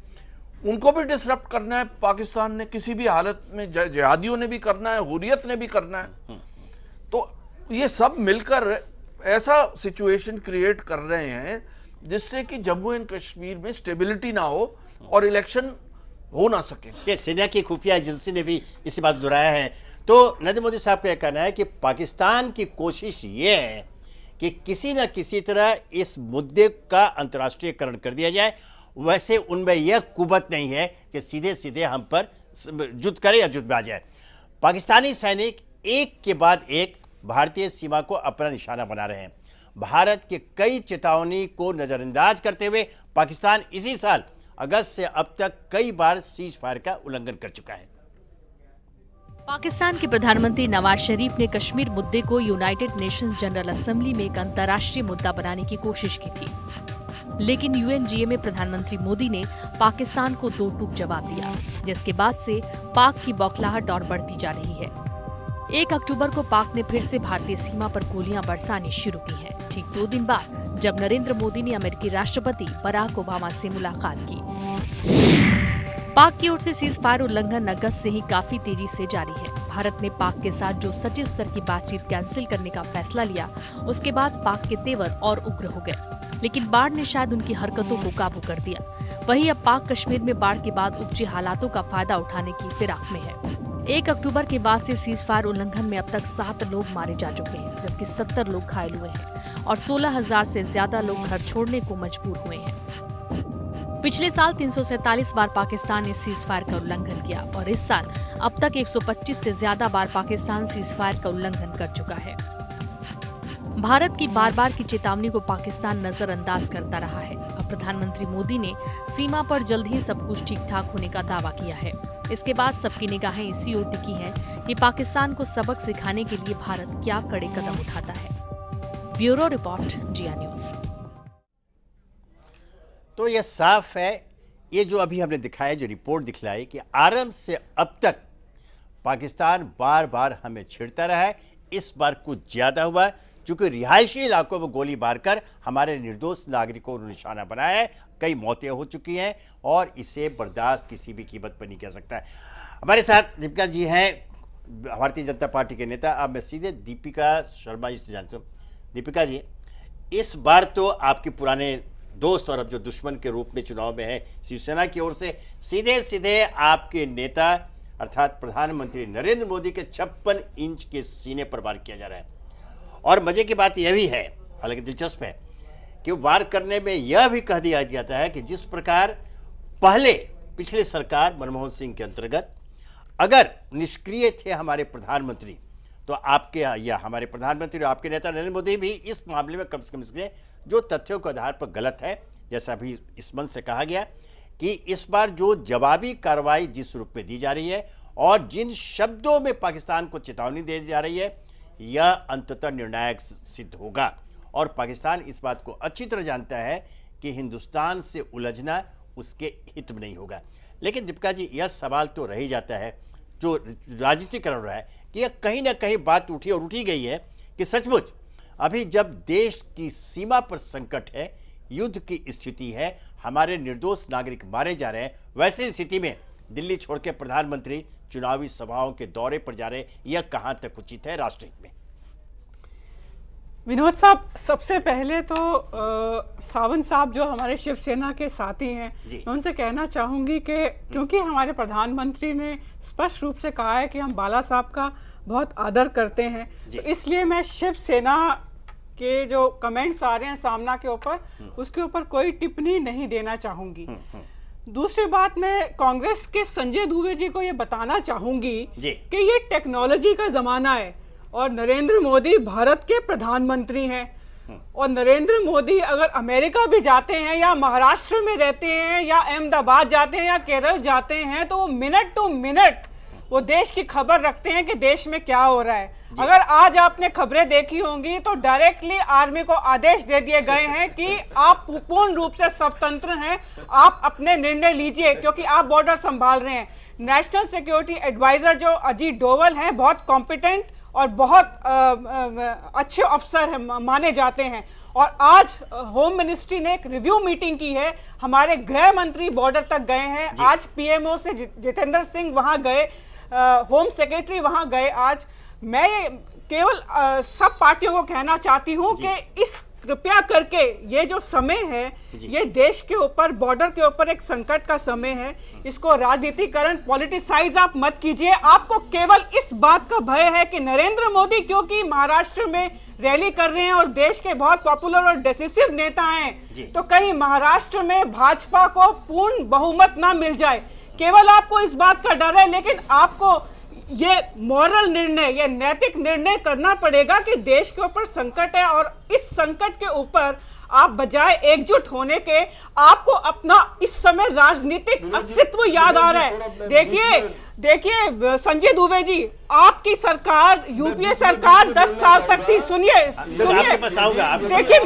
उनको भी डिसरप्ट करना है पाकिस्तान ने किसी भी हालत में, जिहादियों ने भी करना है, हुर्रियत ने भी करना है। तो ये सब मिलकर ऐसा सिचुएशन क्रिएट कर रहे हैं जिससे कि जम्मू एंड कश्मीर में स्टेबिलिटी ना हो और इलेक्शन हो ना सके। ये सेना की खुफिया एजेंसी ने भी इसी बात दोहराया है। तो नरेंद्र मोदी साहब का यह कहना है कि पाकिस्तान की कोशिश ये है कि किसी न किसी तरह इस मुद्दे का अंतर्राष्ट्रीयकरण कर दिया जाए। वैसे उनमें यह कुवत नहीं है कि सीधे सीधे हम पर युद्ध करे या युद्ध में आ जाए। पाकिस्तानी सैनिक एक के बाद एक भारतीय सीमा को अपना निशाना बना रहे हैं। भारत के कई चेतावनी को नजरअंदाज करते हुए पाकिस्तान इसी साल अगस्त से अब तक कई बार सीज फायर का उल्लंघन कर चुका है। पाकिस्तान के प्रधानमंत्री नवाज शरीफ ने कश्मीर मुद्दे को यूनाइटेड नेशंस जनरल असेंबली में एक अंतर्राष्ट्रीय मुद्दा बनाने की कोशिश की थी, लेकिन यूएनजीए में प्रधानमंत्री मोदी ने पाकिस्तान को दो टूक जवाब दिया, जिसके बाद से पाक की बौखलाहट और बढ़ती जा रही है। 1 अक्टूबर को पाक ने फिर से भारतीय सीमा पर गोलियां बरसानी शुरू की हैं, ठीक 2 दिन बाद जब नरेंद्र मोदी ने अमेरिकी राष्ट्रपति बराक ओबामा से मुलाकात की। पाक की ओर से सीज फायर उल्लंघन अगस्त से ही काफी तेजी से जारी है। भारत ने पाक के साथ जो सचिव स्तर की बातचीत कैंसिल करने का फैसला लिया, उसके बाद पाक के तेवर और उग्र हो गए, लेकिन बाढ़ ने शायद उनकी हरकतों को काबू कर दिया। वहीं अब पाक कश्मीर में बाढ़ के बाद उपजे हालातों का फायदा उठाने की फिराक में है। 1 अक्टूबर के बाद से सीज फायर उल्लंघन में अब तक 7 लोग मारे जा चुके हैं, जबकि 70 लोग घायल हुए हैं और 16,000 से ज्यादा लोग घर छोड़ने को मजबूर हुए हैं। पिछले साल 347 बार पाकिस्तान ने सीज फायर का उल्लंघन किया और इस साल अब तक 125 से ज्यादा बार पाकिस्तान सीज फायर का उल्लंघन कर चुका है। भारत की बार बार की चेतावनी को पाकिस्तान नजरअंदाज करता रहा है। अब प्रधानमंत्री मोदी ने सीमा पर जल्द ही सब कुछ ठीक ठाक होने का दावा किया है। इसके बाद सबकी निगाहें इसी ओर टिकी हैं कि पाकिस्तान को सबक सिखाने के लिए भारत क्या कड़े कदम उठाता है। ब्यूरो रिपोर्ट, जिया न्यूज। तो यह साफ है, ये जो अभी हमने दिखाया, जो रिपोर्ट दिखलाई कि आरंभ से अब तक पाकिस्तान बार बार हमें छेड़ता रहा है। इस बार कुछ ज्यादा हुआ, चूंकि रिहायशी इलाकों में गोली मारकर हमारे निर्दोष नागरिकों को निशाना बनाया है। कई मौतें हो चुकी हैं और इसे बर्दाश्त किसी भी कीमत पर नहीं कर सकता है। हमारे साथ दीपिका जी हैं, भारतीय जनता पार्टी के नेता। अब मैं सीधे दीपिका शर्मा जी से जानता हूँ। दीपिका जी, इस बार तो आपके पुराने दोस्त और अब जो दुश्मन के रूप में चुनाव में है शिवसेना की ओर से सीधे सीधे आपके नेता अर्थात प्रधानमंत्री नरेंद्र मोदी के 56 इंच के सीने पर वार किया जा रहा है। और मजे की बात यह भी है, हालांकि दिलचस्प है, कि वार करने में यह भी कह दिया जाता है कि जिस प्रकार पहले पिछले सरकार मनमोहन सिंह के अंतर्गत अगर निष्क्रिय थे हमारे प्रधानमंत्री, तो आपके या हमारे प्रधानमंत्री और आपके नेता नरेंद्र मोदी भी इस मामले में कम से कम इसलिए जो तथ्यों के आधार पर गलत है, जैसा अभी इस मंच से कहा गया कि इस बार जो जवाबी कार्रवाई जिस रूप में दी जा रही है और जिन शब्दों में पाकिस्तान को चेतावनी दी जा रही है, यह अंततः निर्णायक सिद्ध होगा। और पाकिस्तान इस बात को अच्छी तरह जानता है कि हिंदुस्तान से उलझना उसके हित में नहीं होगा। लेकिन दीपिका जी, यह सवाल तो रह ही जाता है, जो राजनीतिकरण रहा है, कि यह कहीं ना कहीं बात उठी और उठी गई है कि सचमुच अभी जब देश की सीमा पर संकट है, युद्ध की स्थिति है, हमारे निर्दोष नागरिक मारे जा रहे हैं, वैसी स्थिति में दिल्ली छोड़ के प्रधानमंत्री चुनावी सभाओं के दौरे पर जा रहे, यह कहां तक उचित है राष्ट्रहित में? विनोद साहब, सबसे पहले तो सावंत साहब जो हमारे शिवसेना के साथी हैं, मैं उनसे कहना चाहूंगी कि क्योंकि हमारे प्रधानमंत्री ने स्पष्ट रूप से कहा है कि हम बाला साहब का बहुत आदर करते हैं, तो इसलिए मैं शिवसेना के जो कमेंट्स आ रहे हैं सामना के ऊपर, उसके ऊपर कोई टिप्पणी नहीं देना चाहूंगी। दूसरी बात, मैं कांग्रेस के संजय दुबे जी को ये बताना चाहूंगी कि ये टेक्नोलॉजी का जमाना है और नरेंद्र मोदी भारत के प्रधानमंत्री हैं, और नरेंद्र मोदी अगर अमेरिका भी जाते हैं या महाराष्ट्र में रहते हैं या अहमदाबाद जाते हैं या केरल जाते हैं, तो वो मिनट टू मिनट वो देश की खबर रखते हैं कि देश में क्या हो रहा है। अगर आज आपने खबरें देखी होंगी तो डायरेक्टली आर्मी को आदेश दे दिए गए हैं कि आप पूर्ण रूप से स्वतंत्र हैं, आप अपने निर्णय लीजिए क्योंकि आप बॉर्डर संभाल रहे हैं। नेशनल सिक्योरिटी एडवाइजर जो अजीत डोवल हैं, बहुत कॉम्पिटेंट और बहुत अच्छे अफसर हैं, माने जाते हैं। और आज होम मिनिस्ट्री ने एक रिव्यू मीटिंग की है, हमारे गृह मंत्री बॉर्डर तक गए हैं, आज पीएमओ से जितेंद्र सिंह वहां गए, होम सेक्रेटरी वहां गए। आज मैं केवल सब पार्टियों को कहना चाहती हूं कि इस कृपया करके ये जो समय है, ये देश के ऊपर, बॉर्डर के ऊपर एक संकट का समय है, इसको राजनीतिकरण, पॉलिटिसाइज आप मत कीजिए। आपको केवल इस बात का भय है कि नरेंद्र मोदी क्योंकि महाराष्ट्र में रैली कर रहे हैं और देश के बहुत पॉपुलर और डिसिसिव नेता हैं, तो कहीं महाराष्ट्र में भाजपा को पूर्ण बहुमत ना मिल जाए, केवल आपको इस बात का डर है। लेकिन आपको ये मॉरल निर्णय, ये नैतिक निर्णय करना पड़ेगा कि देश के ऊपर संकट है और इस संकट के ऊपर आप बजाय एकजुट होने के आपको अपना इस समय राजनीतिक अस्तित्व याद आ रहा है। देखिए संजय दुबे जी, आपकी सरकार यूपीए सरकार 10 साल तक थी। सुनिए देखिए,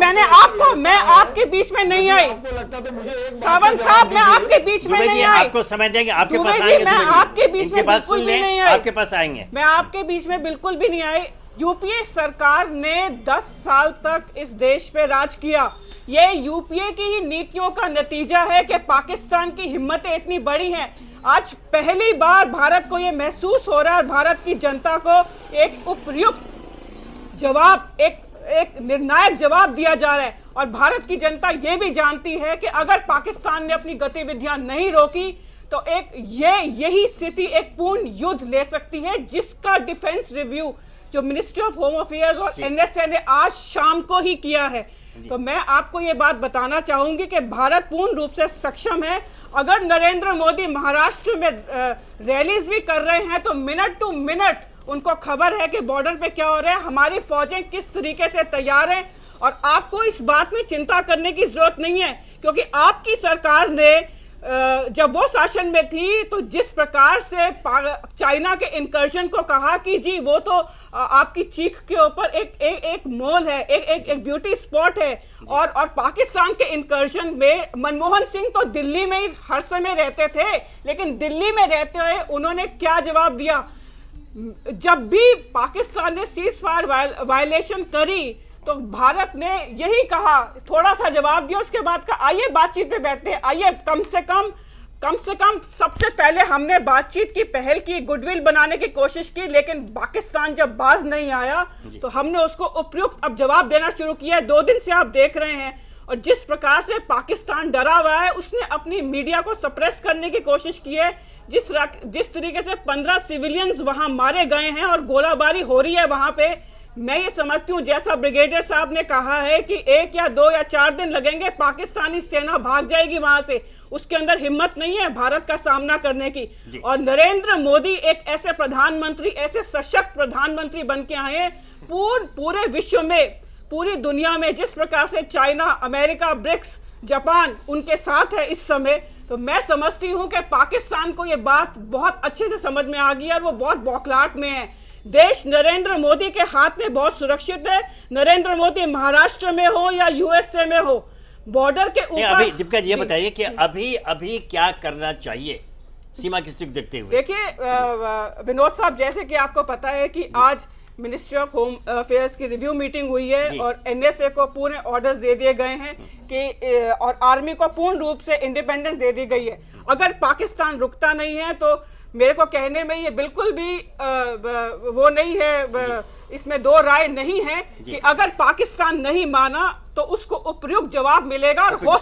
मैं आपके बीच में नहीं आई। सावंत साहब, मैं आपके बीच में नहीं आई। आपको समय देंगे, आपके पास आएंगे। मैं आपके बीच में बिल्कुल भी नहीं आई। आपके पास आएंगे। मैं आपके बीच में बिल्कुल भी नहीं आई। यूपीए सरकार ने 10 साल तक इस देश पे राज किया। ये यूपीए की ही नीतियों का नतीजा है कि पाकिस्तान की हिम्मतें इतनी बड़ी हैं। आज पहली बार भारत को ये महसूस हो रहा है और भारत की जनता को एक उपयुक्त जवाब, एक निर्णायक जवाब दिया जा रहा है। और भारत की जनता ये भी जानती है कि अगर पाकिस्तान ने अपनी गतिविधियां नहीं रोकी तो यही स्थिति एक पूर्ण युद्ध ले सकती है, जिसका डिफेंस रिव्यू जो मिनिस्ट्री ऑफ होम अफेयर्स और एनएसए ने आज शाम को ही किया है। तो मैं आपको ये बात बताना चाहूंगी कि भारत पूर्ण रूप से सक्षम है। अगर नरेंद्र मोदी महाराष्ट्र में रैलीज भी कर रहे हैं तो मिनट टू मिनट उनको खबर है कि बॉर्डर पे क्या हो रहा है, हमारी फौजें किस तरीके से तैयार हैं। और आपको इस बात में चिंता करने की जरूरत नहीं है, क्योंकि आपकी सरकार ने जब वो शासन में थी तो जिस प्रकार से चाइना के इंकर्शन को कहा कि जी वो तो आपकी चीख के ऊपर एक मॉल है, एक ब्यूटी स्पॉट है। और पाकिस्तान के इंकर्शन में मनमोहन सिंह तो दिल्ली में ही हर समय रहते थे, लेकिन दिल्ली में रहते हुए उन्होंने क्या जवाब दिया? जब भी पाकिस्तान ने सीज फायर वायलेशन करी तो भारत ने यही कहा, थोड़ा सा जवाब दिया, उसके बाद कहा आइए बातचीत पे बैठते हैं, आइए कम से कम सबसे पहले हमने बातचीत की पहल की, गुडविल बनाने की कोशिश की, लेकिन पाकिस्तान जब बाज नहीं आया तो हमने उसको उपयुक्त अब जवाब देना शुरू किया। 2 दिन से आप देख रहे हैं और जिस प्रकार से पाकिस्तान डरा हुआ है, उसने अपनी मीडिया को सप्रेस करने की कोशिश की है। जिस तरीके से 15 सिविलियंस वहां मारे गए हैं और गोलाबारी हो रही है वहां पे, मैं ये समझती हूँ जैसा ब्रिगेडियर साहब ने कहा है कि 1 या 2 या 4 दिन लगेंगे, पाकिस्तानी सेना भाग जाएगी वहां से। उसके अंदर हिम्मत नहीं है भारत का सामना करने की। और नरेंद्र मोदी एक ऐसे प्रधानमंत्री, ऐसे सशक्त प्रधानमंत्री बन के आए हैं पूरे विश्व में, पूरी दुनिया में। जिस प्रकार से चाइना, अमेरिका, ब्रिक्स, जापान उनके साथ है इस समय, तो मैं समझती हूं कि पाकिस्तान को यह बात बहुत अच्छे से समझ में आ गई है और वो बहुत बौखलाहट में है। देश नरेंद्र मोदी के हाथ में बहुत सुरक्षित है। नरेंद्र मोदी महाराष्ट्र में हो या यूएसए में हो, बॉर्डर के ऊपर। अभी दीपिका जी ये बताइए कि अभी क्या करना चाहिए सीमा की स्थिति देखते हुए? देखिए विनोद साहब, जैसे कि आपको पता है कि आज मिनिस्ट्री ऑफ होम अफेयर्स की रिव्यू मीटिंग हुई है और एनएसए को पूरे ऑर्डर्स दे दिए गए हैं कि और आर्मी को पूर्ण रूप से इंडिपेंडेंस दे दी गई है। अगर पाकिस्तान रुकता नहीं है तो मेरे को कहने में ये बिल्कुल भी वो नहीं है, इसमें 2 राय नहीं है कि अगर पाकिस्तान नहीं माना तो उसको उपयुक्त जवाब मिलेगा। और हो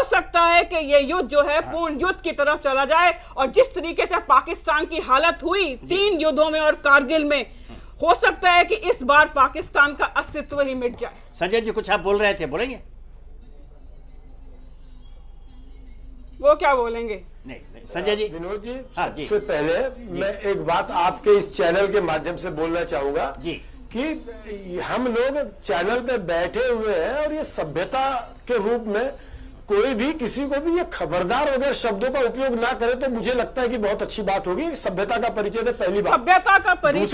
सकता है कि ये युद्ध जो है पूर्ण युद्ध की तरफ चला जाए। और जिस तरीके से पाकिस्तान की हालत हुई 3 युद्धों में और कारगिल में, हो सकता है कि इस बार पाकिस्तान का अस्तित्व ही मिट जाए। संजय जी कुछ आप बोल रहे थे, बोलेंगे? वो क्या बोलेंगे? नहीं संजय जी। विनोद जी, सबसे पहले मैं एक बात आपके इस चैनल के माध्यम से बोलना चाहूंगा कि हम लोग चैनल पे बैठे हुए हैं और ये सभ्यता के रूप में कोई भी किसी को भी ये खबरदार वगैरह शब्दों का उपयोग ना करे तो मुझे लगता है कि बहुत अच्छी बात होगी। सभ्यता का परिचय दे, पहली बात। सभ्यता का परिचय,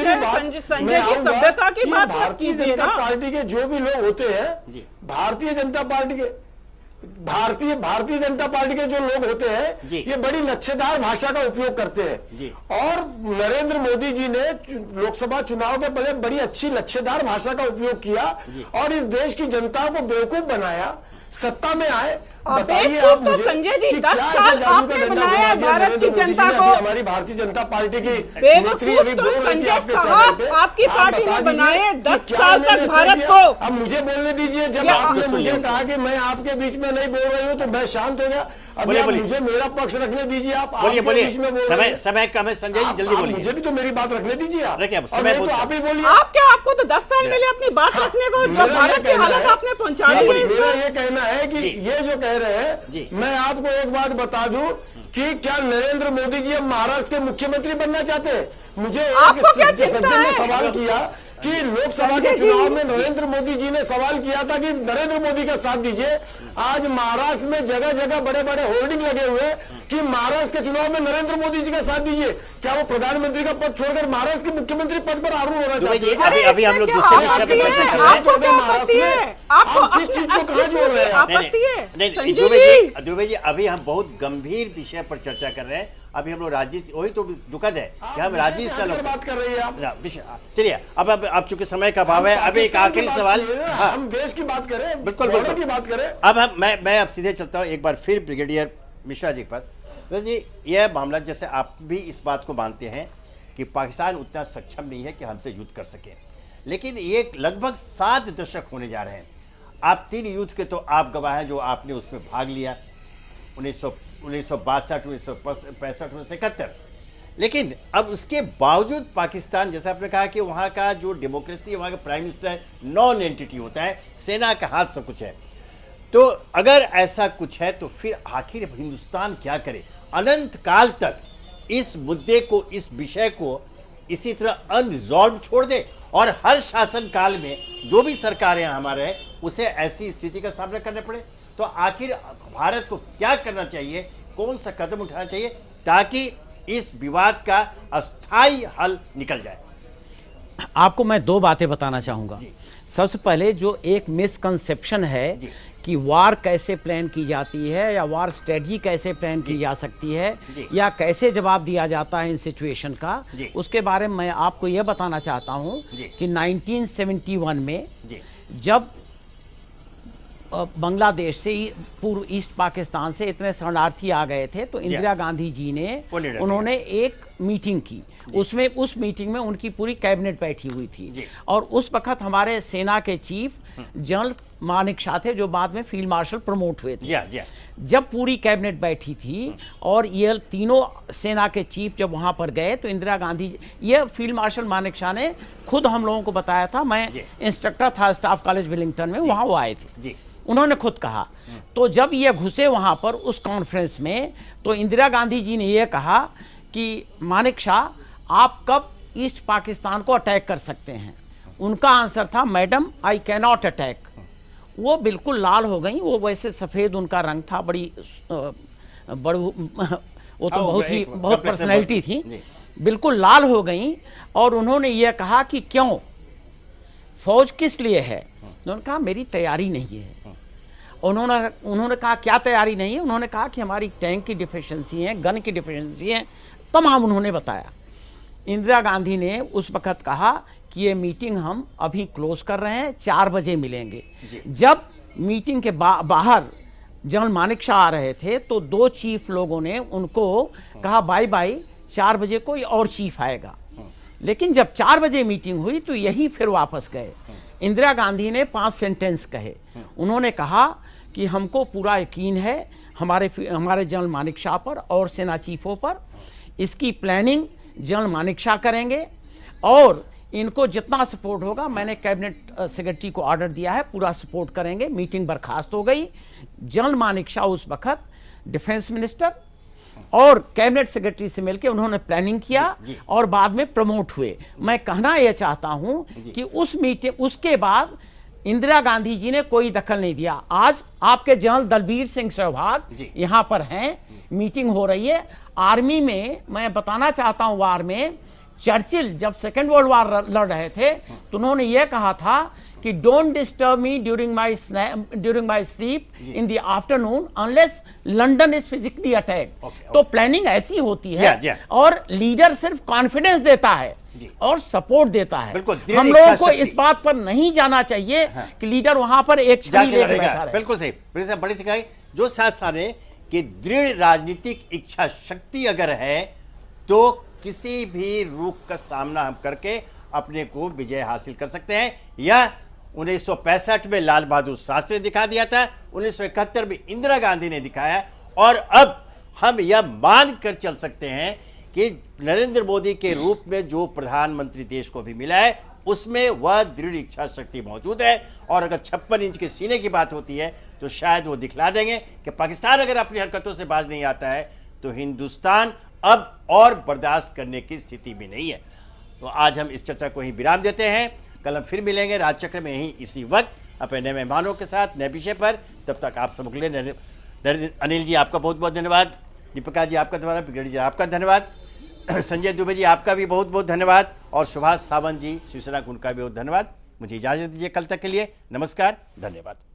संजय जी सभ्यता की बात भारतीय जनता पार्टी के जो भी लोग होते हैं, भारतीय जनता पार्टी के जो लोग होते हैं, ये बड़ी लच्छेदार भाषा का उपयोग करते हैं। और नरेंद्र मोदी जी ने लोकसभा चुनाव के पहले बड़ी अच्छी लच्छेदार भाषा का उपयोग किया और इस देश की जनता को बेवकूफ बनाया। सत्ता में आए, बताइए आप मुझे, संजय जी 10 साल आपने बनाया भारत की जनता को। हमारी भारतीय जनता पार्टी की बेवकूफ तो संजय साहब आपकी पार्टी ने बनाए 10 साल तक भारत को। अब मुझे बोलने दीजिए। जब आपने मुझे कहा कि मैं आपके बीच में नहीं बोल रही हूँ तो मैं शांत हो गया। अभी आप मुझे मेरा पक्ष रखने दीजिए। आप बोलिए, समय कम है संजय जी, जल्दी बोलिए। मुझे भी तो मेरी बात रखने दीजिए। आप आप ही बोलिए। आपको तो 10 साल मिले अपनी बात रखने को, जो भारत की हालत आपने पहुंचा दी है। मेरा ये कहना है कि ये जो कह रहे हैं, मैं आपको एक बात बता दूं कि क्या नरेंद्र मोदी जी अब महाराष्ट्र के मुख्यमंत्री बनना चाहते हैं? मुझे एक सज्जन ने सवाल किया, कि लोकसभा के चुनाव में नरेंद्र मोदी जी ने सवाल किया था कि नरेंद्र मोदी का साथ दीजिए। आज महाराष्ट्र में जगह जगह बड़े बड़े होर्डिंग लगे हुए कि महाराष्ट्र के चुनाव में नरेंद्र मोदी जी का साथ दीजिए। क्या वो प्रधानमंत्री का पद छोड़कर महाराष्ट्र के मुख्यमंत्री पद पर आरूढ़ होना चाहते हैं? अभी हम लोग दूसरे विषय पे बात कर रहे हैं। महाराष्ट्र में आप किस चीज को कहाँ जोड़ रहे हैं? नहीं दुबे जी अभी हम बहुत गंभीर विषय पर चर्चा कर रहे हैं। अभी हम लोग राज्य वही तो दुखद है कि हम राज्य से बात कर रही है आप। चलिए अब चूंकि समय का अभाव है, अब एक आखिरी सवाल, हम देश की बात करें, बिल्कुल की बात करें। अब मैं अब सीधे चलता हूँ एक बार फिर ब्रिगेडियर मिश्रा जी के पास। तो जी यह मामला, जैसे आप भी इस बात को मानते हैं कि पाकिस्तान उतना सक्षम नहीं है कि हमसे युद्ध कर सके, लेकिन ये लगभग 7 दशक होने जा रहे हैं। आप 3 युद्ध के तो आप गवाह हैं जो आपने उसमें भाग लिया, 1962, 1965, 1971। लेकिन अब उसके बावजूद पाकिस्तान, जैसा आपने कहा कि वहाँ का जो डेमोक्रेसी, वहाँ का प्राइम मिनिस्टर नॉन एंटिटी होता है, सेना का हाथ सब कुछ है। तो अगर ऐसा कुछ है तो फिर आखिर हिंदुस्तान क्या करे? अनंत काल तक इस मुद्दे को, इस विषय को इसी तरह अनरिजॉल्व छोड़ दे और हर शासन काल में जो भी सरकारें हमारे हैं उसे ऐसी स्थिति का सामना करना पड़े? तो आखिर भारत को क्या करना चाहिए, कौन सा कदम उठाना चाहिए ताकि इस विवाद का अस्थायी हल निकल जाए? आपको मैं 2 बातें बताना चाहूँगा। सबसे पहले जो एक मिसकंसेप्शन है कि वार कैसे प्लान की जाती है या वार स्ट्रेटजी कैसे प्लान की जा सकती है या कैसे जवाब दिया जाता है इन सिचुएशन का, उसके बारे में मैं आपको यह बताना चाहता हूँ कि 1971 में जब बांग्लादेश से पूर्व ईस्ट पाकिस्तान से इतने शरणार्थी आ गए थे तो इंदिरा गांधी जी ने उन्होंने एक मीटिंग की। उसमें उस मीटिंग में उनकी पूरी कैबिनेट बैठी हुई थी और उस वक्त हमारे सेना के चीफ जनरल मानिक शाह थे जो बाद में फील्ड मार्शल प्रमोट हुए थे। जब पूरी कैबिनेट बैठी थी और ये तीनों सेना के चीफ जब वहां पर गए तो इंदिरा गांधी, ये फील्ड मार्शल मानिक शाह ने खुद हम लोगों को बताया था, मैं इंस्ट्रक्टर था स्टाफ कॉलेज विलिंगटन में, वहां वो आए थे, उन्होंने खुद कहा। तो जब ये घुसे वहां पर उस कॉन्फ्रेंस में तो इंदिरा गांधी जी ने यह कहा कि मानिक शाह आप कब ईस्ट पाकिस्तान को अटैक कर सकते हैं? उनका आंसर था madam I can not attack. वो बिल्कुल लाल हो गई, वो वैसे सफ़ेद उनका रंग था, वो तो बहुत पर्सनैलिटी थी, बिल्कुल लाल हो गई और उन्होंने ये कहा कि क्यों, फौज किस लिए है? उन्होंने कहा मेरी तैयारी नहीं है। उन्होंने कहा क्या तैयारी नहीं है? उन्होंने कहा कि हमारी टैंक की डिफिशिएंसी है, गन की डिफिशिएंसी है, तमाम उन्होंने बताया। इंदिरा गांधी ने उस वक्त कहा कि ये मीटिंग हम अभी क्लोज कर रहे हैं, 4 बजे मिलेंगे। जब मीटिंग के बाहर जनरल मानिक शाह आ रहे थे तो 2 चीफ लोगों ने उनको कहा बाय बाय, 4 बजे कोई और चीफ आएगा। लेकिन जब 4 बजे मीटिंग हुई तो यही फिर वापस गए। इंदिरा गांधी ने 5 सेंटेंस कहे। उन्होंने कहा कि हमको पूरा यकीन है हमारे जनरल मानिक शाह पर और सेना चीफों पर, इसकी प्लानिंग जनरल मानिक शाह करेंगे और इनको जितना सपोर्ट होगा, मैंने कैबिनेट सेक्रेटरी को ऑर्डर दिया है, पूरा सपोर्ट करेंगे। मीटिंग बर्खास्त हो गई। जनरल मानिक शाह उस वक्त डिफेंस मिनिस्टर और कैबिनेट सेक्रेटरी से मिलकर उन्होंने प्लानिंग किया और बाद में प्रमोट हुए। मैं कहना यह चाहता हूं कि उस मीटिंग, उसके बाद इंदिरा गांधी जी ने कोई दखल नहीं दिया। आज आपके जनरल दलबीर सिंह सहवाग यहां पर हैं, मीटिंग हो रही है। आर्मी में मैं बताना चाहता हूं, वार में चर्चिल जब सेकेंड वर्ल्ड वार लड़ रहे थे तो उन्होंने यह कहा था कि don't disturb me during my sleep in the afternoon unless London is physically attack. तो प्लानिंग ऐसी होती है और लीडर सिर्फ कॉन्फिडेंस देता है और सपोर्ट देता है। हम लोगों को इस बात पर नहीं जाना चाहिए कि लीडर वहां पर एक छड़ी लेकर बैठा रहे। बिल्कुल सही, बड़ी सिखाई जो साथ सारे कि दृढ़ राजनीतिक इच्छा शक्ति अगर है तो किसी भी रुख का सामना हम करके अपने को विजय हासिल कर सकते हैं। यह 1965 में लाल बहादुर शास्त्री ने दिखा दिया था, 1971 में इंदिरा गांधी ने दिखाया और अब हम यह मान कर चल सकते हैं कि नरेंद्र मोदी के रूप में जो प्रधानमंत्री देश को भी मिला है उसमें वह दृढ़ इच्छा शक्ति मौजूद है। और अगर 56 इंच के सीने की बात होती है तो शायद वो दिखला देंगे कि पाकिस्तान अगर अपनी हरकतों से बाज नहीं आता है तो हिंदुस्तान अब और बर्दाश्त करने की स्थिति में नहीं है। तो आज हम इस चर्चा को ही विराम देते हैं। कल हम फिर मिलेंगे राजचक्र में यहीं इसी वक्त अपने नए मेहमानों के साथ नए विषय पर। तब तक आप सबके लिए अनिल जी आपका बहुत बहुत धन्यवाद, दीपिका जी आपका धन्यवाद, बिगड़ी जी आपका धन्यवाद, संजय दुबे जी आपका भी बहुत बहुत धन्यवाद और सुभाष सावंत जी शिवसेना उनका भी बहुत धन्यवाद। मुझे इजाज़त दीजिए कल तक के लिए। नमस्कार, धन्यवाद।